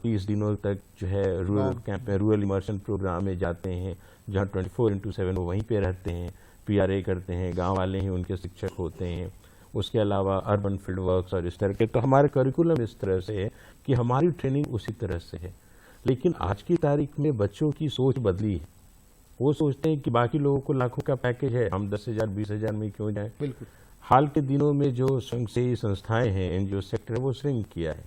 30 दिनों तक जो है रूरल कैंप में, रूरल इमर्शन प्रोग्राम में जाते हैं, जहाँ 24/7 वो वहीं पे रहते हैं, PRA करते हैं, गांव वाले ही उनके शिक्षक होते हैं। उसके अलावा अर्बन फील्ड वर्क्स और इस तरह के, तो हमारे करिकुलम इस तरह से है कि हमारी ट्रेनिंग उसी तरह से है। लेकिन आज की तारीख में बच्चों की सोच बदली है। वो सोचते हैं कि बाकी लोगों को लाखों का पैकेज है, हम 10,000 20,000 में क्यों जाएं। बिल्कुल। हाल के दिनों में जो स्वयंसेवी संस्थाएं हैं, NGO सेक्टर है, वो श्रिंक किया है।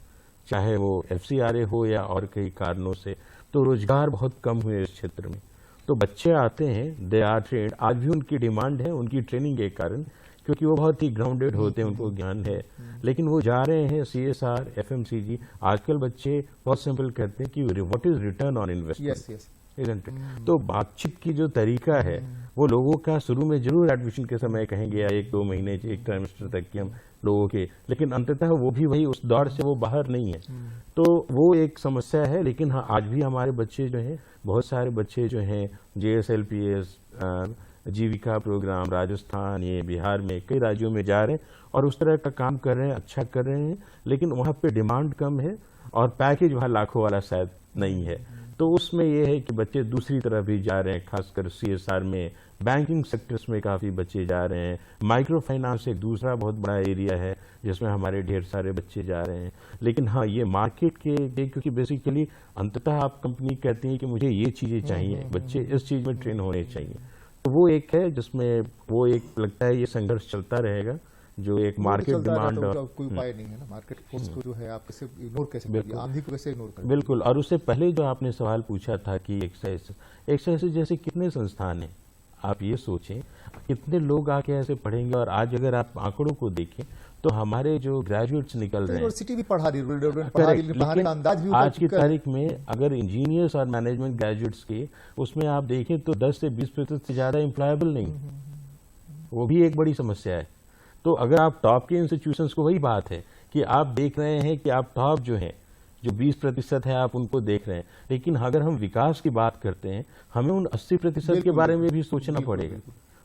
चाहे वो FCRA हो या और कई कारणों से, तो रोजगार बहुत कम हुए इस क्षेत्र में। तो बच्चे आते हैं, दे आर ट्रेंड, आज भी उनकी डिमांड है उनकी ट्रेनिंग के कारण, क्योंकि वो बहुत ही ग्राउंडेड होते हैं, उनको ज्ञान है, लेकिन वो जा रहे हैं CSR, FMCG। आजकल बच्चे बहुत सिंपल कहते हैं कि what is return on investment, yes yes isn't it? तो बातचीत की जो तरीका है वो लोगों का शुरू में जरूर एडमिशन के समय कहेंगे या 1-2 महीने, एक ट्राइमेस्टर तक की हम लोगों के, लेकिन अंततः वो भी वही उस दौर से वो बाहर नहीं है। तो वो एक समस्या है। लेकिन हाँ, आज भी हमारे बच्चे जो हैं, बहुत सारे बच्चे जो हैं JSLPS, जीविका प्रोग्राम, राजस्थान, ये बिहार में कई राज्यों में जा रहे हैं और उस तरह का काम कर रहे हैं, अच्छा कर रहे हैं, लेकिन वहाँ पे डिमांड कम है और पैकेज वहाँ लाखों वाला शायद नहीं है। तो उसमें यह है कि बच्चे दूसरी तरफ भी जा रहे हैं, खासकर CSR में, बैंकिंग सेक्टर्स में काफ़ी बच्चे जा रहे हैं। माइक्रो फाइनेंस एक दूसरा बहुत बड़ा एरिया है जिसमें हमारे ढेर सारे बच्चे जा रहे हैं। लेकिन हाँ, ये मार्केट के, क्योंकि बेसिकली अंततः आप कंपनी कहती हैं कि मुझे ये चीज़ें चाहिए, बच्चे इस चीज़ में ट्रेन होने चाहिए। तो वो एक है जिसमें वो एक लगता है ये संघर्ष चलता रहेगा, जो एक मार्केट डिमांड, कोई उपाय नहीं है ना। मार्केट फोर्स को जो है आप कैसे इग्नोर कैसे करेंगे, आंधी को कैसे इग्नोर करेंगे? बिल्कुल। और उससे पहले जो आपने सवाल पूछा था कि एक्साइज जैसे कितने संस्थान हैं, आप ये सोचें कितने लोग आके ऐसे पढ़ेंगे। और आज अगर आप आंकड़ों को देखें तो हमारे जो ग्रेजुएट्स निकल रहे हैं, यूनिवर्सिटी भी पढ़ा रही, पढ़ाने का अंदाज भी आज की तारीख में अगर इंजीनियर्स और मैनेजमेंट ग्रेजुएट्स के उसमें आप देखें तो 10 से 20% से ज्यादा एम्प्लॉयबल नहीं, वो भी एक बड़ी समस्या है। तो अगर आप टॉप के इंस्टीट्यूशंस को, वही बात है कि आप देख रहे हैं कि आप टॉप जो हैं, जो 20% है, आप उनको देख रहे हैं, लेकिन अगर हम विकास की बात करते हैं, हमें उन 80% के बारे में भी सोचना पड़ेगा।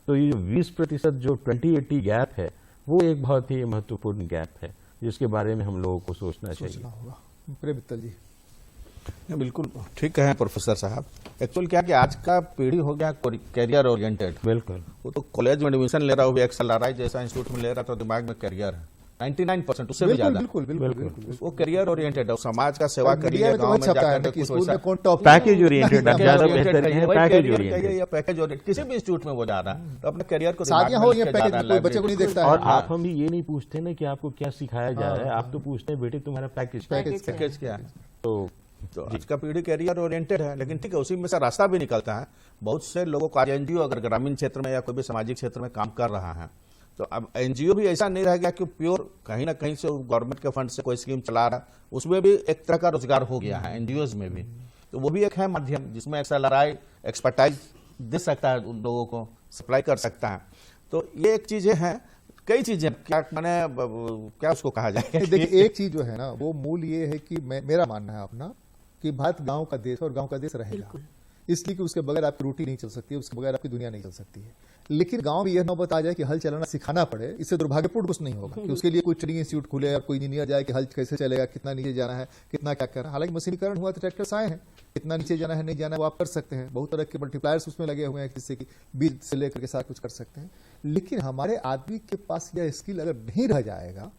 तो ये 20% जो 20-80 गैप है, वो एक बहुत ही महत्वपूर्ण गैप है जिसके बारे में हम लोगों को सोचना चाहिए। प्रिय मित्तल जी। बिल्कुल ठीक है प्रोफेसर साहब। एक्चुअल क्या कि आज का पीढ़ी हो गया कैरियर ओरिएंटेड। बिल्कुल। वो तो कॉलेज में एडमिशन ले रहा हो, XLRI जैसा इंस्टीट्यूट में ले रहा, तो दिमाग में कैरियर है 99%, उससे भी ज्यादा। बिल्कुल बिल्कुल बिल्कुल। वो कैरियर ओरिएंटेड है, समाज का सेवा करिए, गांव में जाकर कुछ वैसा पैकेज ओरिएंटेड, ज्यादा बेहतर है पैकेज ओरिएंटेड या पैकेज ओरिएंटेड। किसी भी इंस्टीट्यूट में वो जा रहा है तो अपने करियर को शादियां हो या पैकेज, कोई बच्चे को नहीं देखता है। और आप हम भी ये नहीं पूछते ना कि आपको क्या सिखाया जा रहा है, आप तो पूछते हैं बेटे तुम्हारा पैकेज क्या है। तो आज का पीढ़ी कैरियर ओरिएंटेड है, लेकिन ठीक है, उसी में से रास्ता भी निकलता है। बहुत से लोगों को आज NGO अगर ग्रामीण क्षेत्र में या कोई भी सामाजिक क्षेत्र में काम कर रहा है, तो अब NGO भी ऐसा नहीं रह गया कि प्योर कहीं ना कहीं से गवर्नमेंट के फंड से कोई स्कीम चला रहा, उसमें भी एक तरह का रोजगार हो गया है NGOs में भी। तो वो भी एक है माध्यम जिसमें XLRI एक्सपर्टाइज दे सकता है, उन लोगों को सप्लाई कर सकता है। तो ये एक चीजें हैं, कई चीजें, क्या मैंने क्या उसको कहा जाए। देखिए, एक चीज जो है ना, वो मूल ये है कि मेरा मानना है अपना कि भारत गांव का देश और गांव का देश रहेगा, इसलिए कि उसके बगैर आपकी रोटी नहीं चल सकती है, उसके बगैर आपकी दुनिया नहीं चल सकती है। लेकिन गांव में यह नौबत आ जाए कि हल चलाना सिखाना पड़े, इससे दुर्भाग्यपूर्ण कुछ नहीं होगा कि उसके लिए कोई ट्रेनिंग इंस्टीट्यूट खुले और कोई इंजीनियर जाए कि हल कैसे चलेगा, कितना नीचे जाना है, कितना क्या करना है। हालांकि मशीनीकरण हुआ तो ट्रैक्टर्स आए हैं, कितना नीचे जाना है नहीं जाना है वो आप कर सकते हैं, बहुत तरह के मल्टीप्लायर्स उसमें लगे हुए हैं जिससे कि बीज से लेकर के साथ कुछ कर सकते हैं। लेकिन हमारे आदमी के पास यह स्किल अगर नहीं रह जाएगा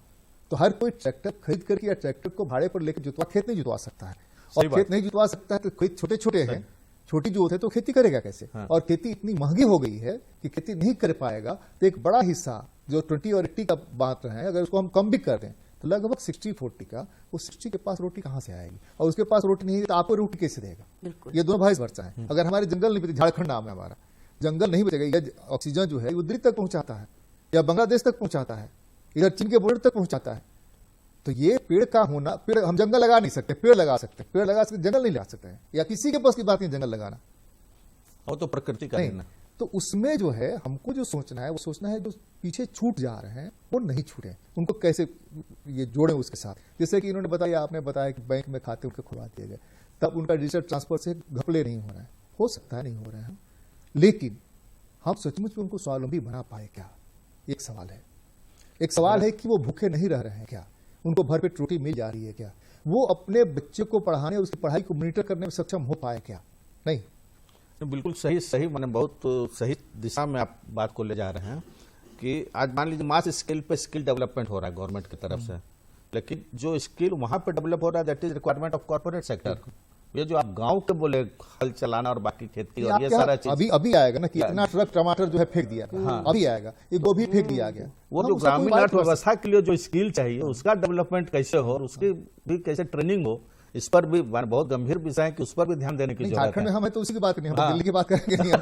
तो हर कोई ट्रैक्टर खरीद करके या ट्रैक्टर को भाड़े पर लेकर जुतवा खेत नहीं जुतवा सकता है, और खेत नहीं जुतवा सकता है तो खेत छोटे छोटे हैं, छोटी जोत है तो खेती करेगा कैसे। और खेती इतनी महंगी हो गई है कि खेती नहीं कर पाएगा, तो एक बड़ा हिस्सा जो 20 और 80 का बात है, अगर उसको हम कम भी कर दें तो लगभग 60-40 का, वो 60 के पास रोटी कहां से आएगी, और उसके पास रोटी नहीं है तो आपको रोटी कैसे देगा। ये दोनों भाई वर्षा है। अगर हमारे जंगल नहीं बचे, झारखंड नाम है हमारा, जंगल नहीं बचेगा, यह ऑक्सीजन जो है वो दिल्ली तक पहुंचाता है या बांग्लादेश तक पहुंचाता है, इधर चीन के बॉर्डर तक पहुंचाता है। तो ये पेड़ का होना, पेड़ हम जंगल लगा नहीं सकते, पेड़ लगा सकते, पेड़ लगा सकते, जंगल नहीं लगा सकते हैं, या किसी के पास की बात नहीं जंगल लगाना, वो तो प्रकृति का नहीं। तो उसमें जो है हमको जो सोचना है वो सोचना है जो पीछे छूट जा रहे हैं वो नहीं छूटे, उनको कैसे ये जोड़े उसके साथ। जैसे कि इन्होंने बताया, आपने बताया कि बैंक में खाते उनके खुलवा दिए गए, तब उनका डिजिटल ट्रांसफर से घपले नहीं हो रहे हैं, हो सकता है नहीं हो रहे हैं, लेकिन हम सचमुच में उनको स्वावलंबी बना पाए क्या, एक सवाल है। एक सवाल है कि वो भूखे नहीं रह रहे हैं क्या, उनको भर पेट रोटी मिल जा रही है क्या, वो अपने बच्चे को पढ़ाने, उसकी पढ़ाई को मॉनिटर करने में सक्षम हो पाए क्या, नहीं। बिल्कुल सही मैंने बहुत सही दिशा में आप बात को ले जा रहे हैं कि आज मान लीजिए मास स्किल पे स्किल डेवलपमेंट हो रहा है गवर्नमेंट की तरफ से, लेकिन जो स्किल वहां पे डेवलप हो रहा है that is requirement of corporate sector. ये जो आप गांव के बोले हल चलाना और बाकी खेती और आप ये क्या- सारा चीज, अभी आएगा ना कि इतना ट्रक टमाटर जो है फेंक दिया, अभी आएगा, ये गोभी फेंक दिया गया। वो हम जो उसका कोई ग्रामीण बात अर्थव्यवस्था के लिए जो स्किल चाहिए उसका डेवलपमेंट कैसे हो और उसकी भी कैसे ट्रेनिंग हो, इस पर भी बहुत गंभीर विषय है कि उस पर भी ध्यान देने की नहीं, जरूरत झारखंड में है। हम है तो उसी की बात नहीं, हम तो हाँ। दिल्ली की बात करेंगे नहीं,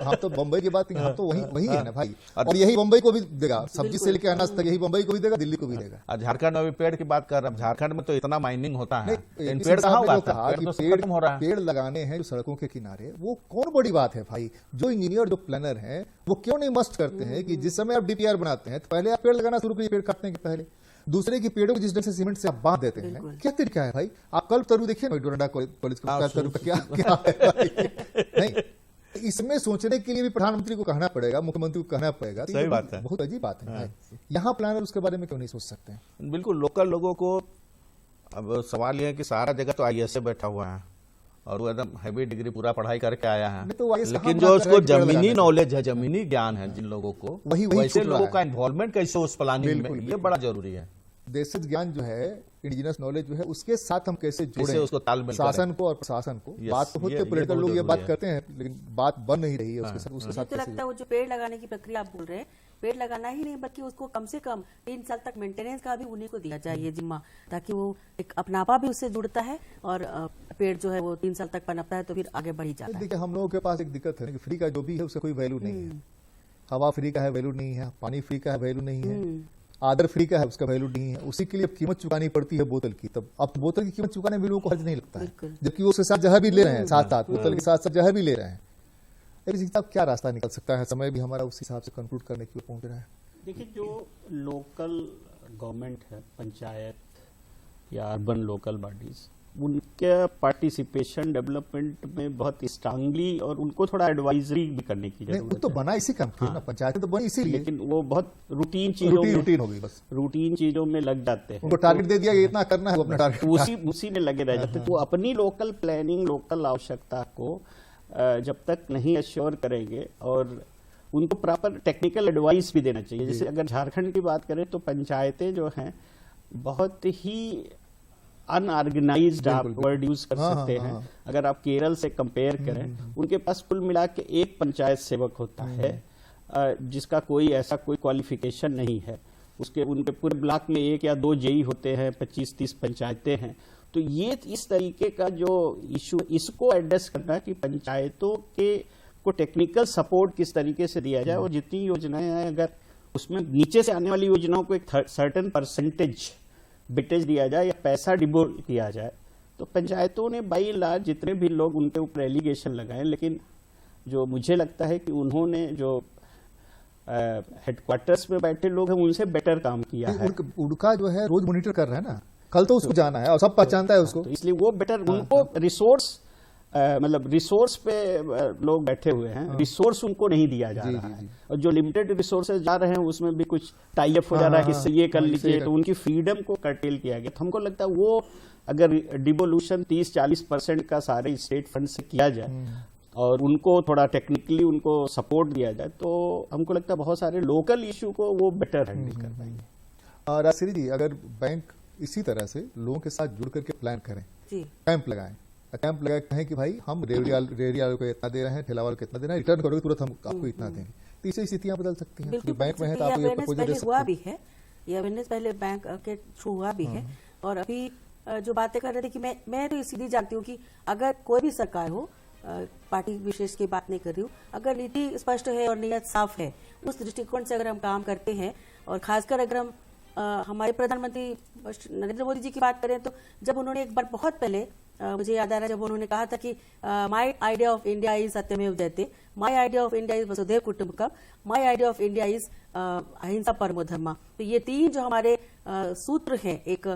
हम तो बम्बई की बात नहीं, हम तो वही है ना भाई। और यही बम्बई को भी देगा, सब्जी से लेकर अनाज तक यही बम्बई को भी देगा, दिल्ली को भी देगा। और झारखंड में भी पेड़ की बात कर रहे हैं, झारखंड में तो इतना माइनिंग होता है, इन इस पेड़ हिसाब कहाँ ने जो उगाता कहा है, कि पेड़ तो खत्म हो रहा है। पेड़ लगाने हैं जो सड़कों के किनारे, वो कौन बड़ी बात है भाई। जो इंजीनियर जो प्लानर हैं वो क्यों नहीं मस्ट करते हैं कि जिस समय आप डीपीआर बनाते हैं तो पहले आप पेड़ लगाना शुरू करिए, पेड़ काटने के पहले। दूसरे की पेड़ों को जिस ढंग से सीमेंट से आप बांध देते हैं, क्या तरीका है भाई। आप कल तरु देखिए ना, डोरंडा कॉलेज का तरु का क्या क्या है भाई। नहीं, इसमें सोचने के लिए भी प्रधानमंत्री को कहना पड़ेगा, मुख्यमंत्री को कहना पड़ेगा। तो सही ये बात है। बहुत अजीब बात है भाई। यहाँ प्लानर उसके बारे में क्यों नहीं सोच सकते हैं। बिल्कुल लोकल लोगों को, अब सवाल यह है कि सारा जगह तो आईएएस बैठा हुआ है और वो एकदम हैवी डिग्री पूरा पढ़ाई करके आया है, नहीं तो IAS लेकिन कहाँ जो बात उसको कर रहा है पेड़ जमीनी लगाने की? नॉलेज है, जमीनी ज्ञान है जिन लोगों को, वही वैसे छूट रहा लोगों है। का इन्वॉल्वमेंट कैसे उस प्लानिंग में, बिल्कुल, ये बड़ा जरूरी है। देशज ज्ञान जो है, इंडिजिनस नॉलेज जो है, उसके साथ हम कैसे कैसे जोड़ें उसको तालमेल करें। शासन को और प्रशासन को। Yes, बात तो होती है, ये पॉलिटिकल बहुत लोग ये जरूरी बात है। करते हैं, लेकिन बात बन नहीं रही है उसके साथ मुझे तो कैसे लगता है वो जो पेड़ लगाने की प्रक्रिया आप बोल रहे हैं, पेड़ लगाना ही नहीं बल्कि उसको कम से कम 3 साल तक मेंटेनेंस का भी उन्हीं को दिया जाए जिम्मा, ताकि वो एक अपनापा भी उससे जुड़ता है और पेड़ जो है वो 3 साल तक पनपता है तो फिर आगे बढ़ ही जाता है। देखिए, हम लोगों के पास एक दिक्कत है ना कि फ्री का जो भी है उसका कोई वैल्यू नहीं है। हवा फ्री का है, वैल्यू नहीं है। पानी फ्री का है, वैल्यू नहीं है। आदर फ्री का है, उसका वैल्यू नहीं है। उसी के लिए अब कीमत चुकानी पड़ती है बोतल की। तब अब बोतल की कीमत चुकाने में लोगों को हर्ज नहीं लगता है, जबकि वो उसके साथ जहर भी ले रहे हैं, साथ साथ बोतल के साथ साथ जहर भी ले रहे हैं। लेकिन साहब क्या रास्ता निकल सकता है, समय भी हमारा उस हिसाब से कंक्लूड करने की ओर पहुंच रहा है। देखिए, जो लोकल गवर्नमेंट है, पंचायत या अर्बन लोकल बॉडीज, उनका पार्टिसिपेशन डेवलपमेंट में बहुत स्ट्रांगली और उनको थोड़ा एडवाइजरी भी करने की नहीं, वो जरूरत तो है। बना इसी काम की ना, पंचायतें तो बनी इसीलिए। लेकिन वो बहुत रूटीन चीजों में रूटीन हो गई बस। रूटीन चीजों में लग जाते हैं। उनको टारगेट दे दिया कि इतना करना है, वो अपना टारगेट उसी में लगे रह जाते हैं। तो अपनी लोकल प्लानिंग, लोकल आवश्यकता को जब तक नहीं एश्योर करेंगे और उनको प्रॉपर टेक्निकल एडवाइस भी देना चाहिए। जैसे अगर झारखंड की बात करें तो पंचायतें जो हैं बहुत ही अनऑर्गेनाइज्ड आप वर्ड यूज कर हाँ, सकते हाँ, हैं। हाँ। अगर आप केरल से कंपेयर करें, उनके पास कुल मिला के एक पंचायत सेवक होता है जिसका कोई ऐसा कोई क्वालिफिकेशन नहीं है। उनके पूरे ब्लॉक में 1 या 2 जेई होते हैं, 25-30 पंचायतें हैं। तो ये इस तरीके का जो इशू, इसको एड्रेस करना कि पंचायतों के को टेक्निकल सपोर्ट किस तरीके से दिया जाए और जितनी योजनाएं हैं अगर उसमें नीचे से आने वाली योजनाओं को एक सर्टेन परसेंटेज बिटेज दिया जाए या पैसा डिबोल किया जाए, तो पंचायतों ने बाई लार्ज जितने भी लोग उनके ऊपर एलिगेशन लगाए, लेकिन जो मुझे लगता है कि उन्होंने जो हेडक्वार्टर्स में बैठे लोग हैं उनसे बेटर काम किया है। उनका जो है रोज मॉनिटर कर रहा है ना, कल तो उसको जाना है और सब पहचानता है उसको। तो इसलिए वो बेटर उनको रिसोर्स मतलब रिसोर्स पे लोग बैठे हुए हैं, रिसोर्स उनको नहीं दिया जा रहा है और जो लिमिटेड रिसोर्सेज जा रहे हैं उसमें भी कुछ टाई अप हो जा रहा है कि इससे ये कर लीजिए, तो उनकी फ्रीडम को कर्टेल किया गया। तो हमको लगता है वो अगर डिवोल्यूशन 30-40% का सारे स्टेट फंड से किया जाए और उनको थोड़ा टेक्निकली उनको सपोर्ट दिया जाए, तो हमको लगता है बहुत सारे लोकल इशू को वो बेटर हैंडल कर पाएंगे। राजश्री जी, अगर बैंक इसी तरह से लोगों के साथ जुड़ करके प्लान करें, कैंप लगाएं, कैंप लगा कहें कि भाई हम रेहड़ी वालों को इतना दे रहे हैं, ठेला वालों को इतना दे रहे हैं, रिटर्न करोगे तुरंत हम आपको इतना देंगे। तो इससे स्थितियां बदल सकती हैं। बिल्कुल, बैंक में है तो आप ये प्रपोजल दे हुआ सकते भी है, ये अवेयरनेस पहले बैंक के थ्रू हुआ भी है। और अभी जो बातें कर रहे थे कि मैं तो सीधी जानती हूँ कि अगर कोई भी सरकार हो, पार्टी विशेष की बात नहीं कर रही हूँ, अगर नीति स्पष्ट है और नीयत साफ है, उस दृष्टिकोण से अगर हम काम करते हैं और खासकर अगर हम हमारे प्रधानमंत्री नरेंद्र मोदी जी की बात करें तो जब उन्होंने एक बार बहुत पहले मुझे याद आ रहा है जब उन्होंने कहा था कि my idea of India is सत्यमेव जयते, my idea of India is वसुधैव कुटुंबकम, my idea of India is अहिंसा परमो धर्मा। तो ये 3 जो हमारे सूत्र हैं एक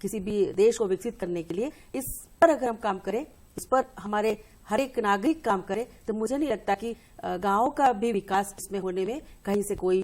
किसी भी देश को विकसित करने के लिए, इस पर अगर हम काम करें, इस पर हमारे हर एक नागरिक काम करे, तो मुझे नहीं लगता कि गाँव का भी विकास इसमें होने में कहीं से कोई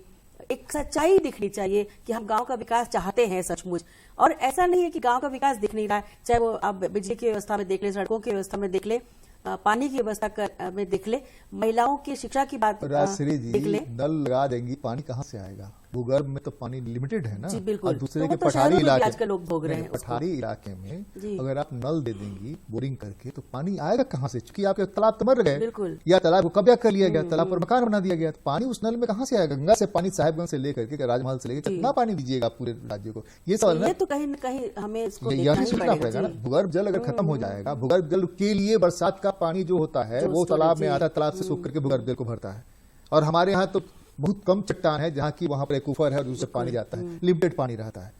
एक सच्चाई दिखनी चाहिए कि हम गांव का विकास चाहते हैं सचमुच। और ऐसा नहीं है कि गांव का विकास दिख नहीं रहा है, चाहे वो आप बिजली की व्यवस्था में देख ले, सड़कों की व्यवस्था में देख ले, पानी की व्यवस्था में देख ले, महिलाओं की शिक्षा की बात राजश्री देख जी, ले। नल लगा देंगी, पानी कहाँ से आएगा? भूगर्भ में तो पानी लिमिटेड है ना, जी, बिल्कुल। और दूसरे तो के वो तो पठारी शहरों में भी इलाके, आजकल लोग भोग रहे हैं उसको। पठारी इलाके में जी। अगर आप नल दे देंगी बोरिंग करके तो पानी आएगा कहाँ से? क्योंकि आपके तालाब तो मर गए, बिल्कुल। या तालाब को कब्जा कर लिया गया, तालाब पर मकान बना दिया गया, तो पानी उस नल में कहाँ से आएगा? गंगा से पानी साहेबगंज से लेकर के राजमहल से लेकर कितना पानी दीजिएगा आप पूरे राज्य को? ये सवाल है ये ना, तो कहीं न कहीं हमें इसको ये देखना भी ही सोचना पड़ेगा ना। जी। भूगर्भ जल अगर खत्म हो जाएगा, भूगर्भ जल के लिए बरसात का पानी जो होता है वो तालाब में आता है, तालाब से सूख करके भूगर्भ जल को भरता है। और हमारे यहाँ तो बहुत कम चट्टान है जहाँ की वहां पर एक ऊपर है और दूसरे पानी जाता है, लिमिटेड पानी रहता है।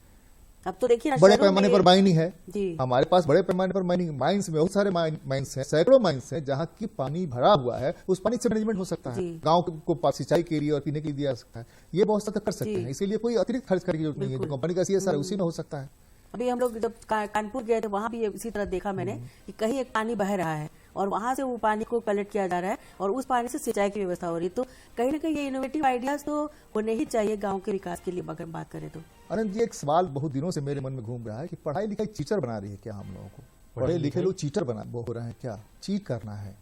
अब तो देखिए ना बड़े शहरों पैमाने में- पर माइनिंग है जी। हमारे पास, बड़े पैमाने पर माइनिंग, माइंस में बहुत सारे माइंस हैं, सैकड़ों माइंस हैं जहाँ की पानी भरा हुआ है, उस पानी से मैनेजमेंट हो सकता है, जी। गांव को सिंचाई के लिए और पीने के लिए दिया जा सकता है। ये बहुत ज्यादा कर सकते जी। हैं, इसीलिए कोई अतिरिक्त खर्च करने की जरूरत नहीं है। जो कंपनी का CSR है उसी में हो सकता है। अभी हम लोग जब कानपुर गए थे वहां भी इसी तरह देखा मैंने कि कहीं एक पानी बह रहा है और वहां से वो पानी को कलेक्ट किया जा रहा है और उस पानी से सिंचाई की व्यवस्था हो रही है। तो कहीं ना कहीं ये इनोवेटिव आइडियाज तो होने ही चाहिए गांव के विकास के लिए अगर बात करें तो। अनंत जी, एक सवाल बहुत दिनों से मेरे मन में घूम रहा है कि पढ़ाई लिखाई चीटर बना रही है क्या हम लोगों को? पढ़े लिखे लोग चीटर बना हो रहे हैं क्या? चीट करना है?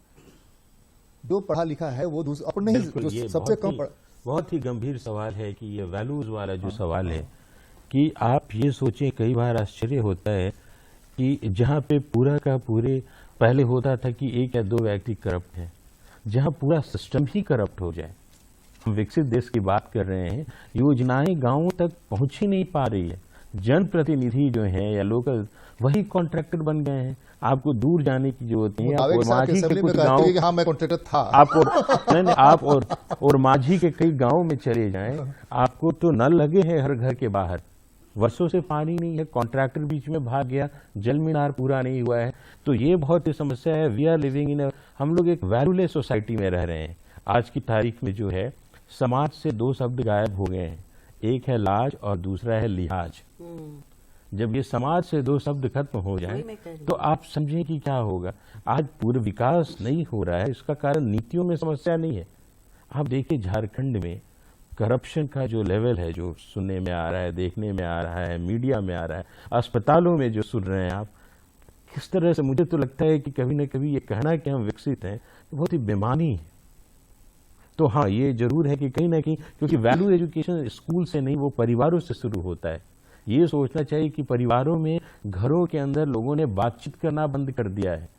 जो पढ़ा लिखा है वो अपने ही बिल्कुल, जो ये सबसे बहुत कम ही- बहुत ही गंभीर सवाल है कि ये वैल्यूज वाला जो सवाल है कि आप ये सोचें, कई बार आश्चर्य होता है कि जहाँ पे पूरा का पूरे पहले होता था कि एक या दो व्यक्ति करप्ट हैं, जहाँ पूरा सिस्टम ही करप्ट हो जाए। हम विकसित देश की बात कर रहे हैं, योजनाएं गांवों तक पहुंच ही नहीं पा रही है। जनप्रतिनिधि जो हैं या लोकल वही कॉन्ट्रैक्टर बन गए हैं। आपको दूर जाने की जरूरत नहीं है। आप और माझी के कुछ गाँव, हाँ मैं कॉन्ट्रैक्टर था, आप और नहीं, आप और माझी के कई गांवों में चले जाएं, आपको तो नल लगे हैं हर घर के बाहर, वर्षों से पानी नहीं है, कॉन्ट्रैक्टर बीच में भाग गया, जल मीनार पूरा नहीं हुआ है। तो ये बहुत ही समस्या है। वी आर लिविंग इन, हम लोग एक वैल्यूलेस सोसाइटी में रह रहे हैं। आज की तारीख में जो है समाज से दो शब्द गायब हो गए हैं, एक है लाज और दूसरा है लिहाज। जब ये समाज से दो शब्द खत्म हो जाए वही मैं कह रही हूँ। तो आप समझें कि क्या होगा। आज पूर्ण विकास नहीं हो रहा है, इसका कारण नीतियों में समस्या नहीं है। आप देखिए झारखंड में करप्शन का जो लेवल है, जो सुनने में आ रहा है, देखने में आ रहा है, मीडिया में आ रहा है, अस्पतालों में जो सुन रहे हैं आप, किस तरह से, मुझे तो लगता है कि कभी न कभी ये कहना कि हम विकसित हैं बहुत ही बेमानी है। तो हाँ, ये जरूर है कि कहीं ना कहीं, क्योंकि वैल्यू एजुकेशन स्कूल से नहीं, वो परिवारों से शुरू होता है। ये सोचना चाहिए कि परिवारों में, घरों के अंदर लोगों ने बातचीत करना बंद कर दिया है।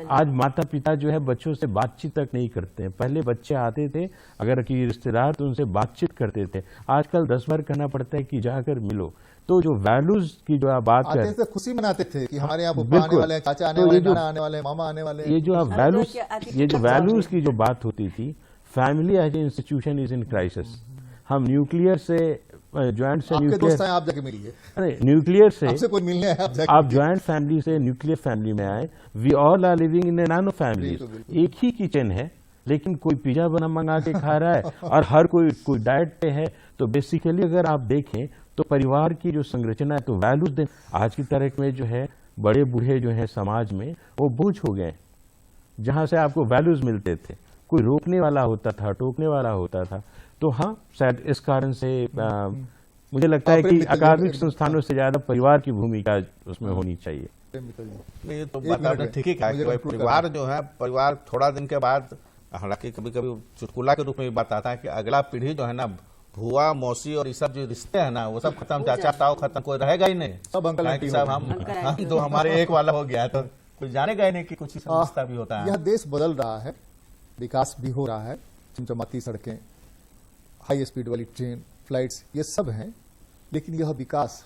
आज माता पिता जो है बच्चों से बातचीत तक नहीं करते हैं। पहले बच्चे आते थे, अगर कि रिश्तेदार, तो उनसे बातचीत करते थे। आजकल 10 बार कहना पड़ता है कि जाकर मिलो। तो जो वैल्यूज की जो आप बात आते कर, थे खुशी मनाते थे कि हमारे यहाँ पुप्पा आने बिल्कुल। वाले हैं, चाचा आने तो वाले ये हैं, जो- नाना आने वाले हैं, मामा आने वाले हैं। ये जो आप अरे वैल्यूज, क्या आती- ये जो वैल्यूज की जो बात होती थी, family as a institution is in crisis. हम न्यूक्लियर से ज्वाइंट से आपके दोस्त न्यूक्लियर, हैं, आप जाके मिलिए, अरे न्यूक्लियर से आपसे कोई मिलने आए आप जाके आप ज्वाइंट फैमिली से न्यूक्लियर फैमिली में आए। We all are living in a nano family. बिल्कुल, बिल्कुल। एक ही किचन है, लेकिन कोई पिज्जा बना मंगा के खा रहा है और हर कोई डाइट पे है। तो बेसिकली अगर आप देखें तो परिवार की जो संरचना है, तो वैल्यूज दे, आज की तारीख में जो है बड़े बूढ़े जो है समाज में वो बोझ हो गए। जहां से आपको वैल्यूज मिलते थे, कोई रोकने वाला होता था, टोकने वाला होता था। तो हाँ, शायद इस कारण से मुझे लगता है कि अकादमिक संस्थानों से ज्यादा परिवार की भूमिका उसमें होनी चाहिए। नहीं, ये तो एक बात मिनट आपने में, ठीक ही कहा मुझे कि भाई conclude परिवार जो है, परिवार थोड़ा दिन के बाद, हालांकि कभी कभी चुटकुला के रूप में भी बात आता है कि अगला पीढ़ी जो है ना, भुआ मौसी और ये सब जो रिश्ते हैं ना, वो सब खत्म, चाचा ताऊ खत्म, कोई रहेगा ही नहीं। सब अंकल हालांकि आंटी साहब हो हम तो हमारे एक वाला हो गया है, तो कोई जानेगा ही नहीं कि कुछ ही समझता भी होता यह है। देश बदल रहा है, विकास भी हो रहा है, चमचमाती सड़कें, हाई स्पीड वाली ट्रेन, फ्लाइट्स, ये सब हैं। लेकिन यह विकास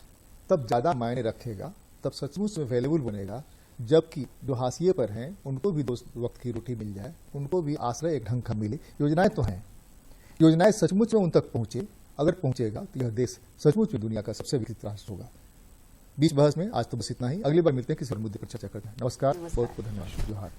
तब ज्यादा मायने रखेगा, तब सचमुच में वैल्यूबल बनेगा, जबकि जो हाशिए पर हैं उनको भी 2 वक्त की रोटी मिल जाए, उनको भी आश्रय एक ढंग का मिले। योजनाएं तो हैं, योजनाएं सचमुच में उन तक पहुंचे। अगर पहुंचेगा तो यह देश सचमुच में दुनिया का सबसे विकसित राष्ट्र होगा। बीच बहस में आज तो बस इतना ही। अगली बार मिलते हैं किसी और मुद्दे पर चर्चा करते हैं। नमस्कार, बहुत बहुत धन्यवाद, जोहार।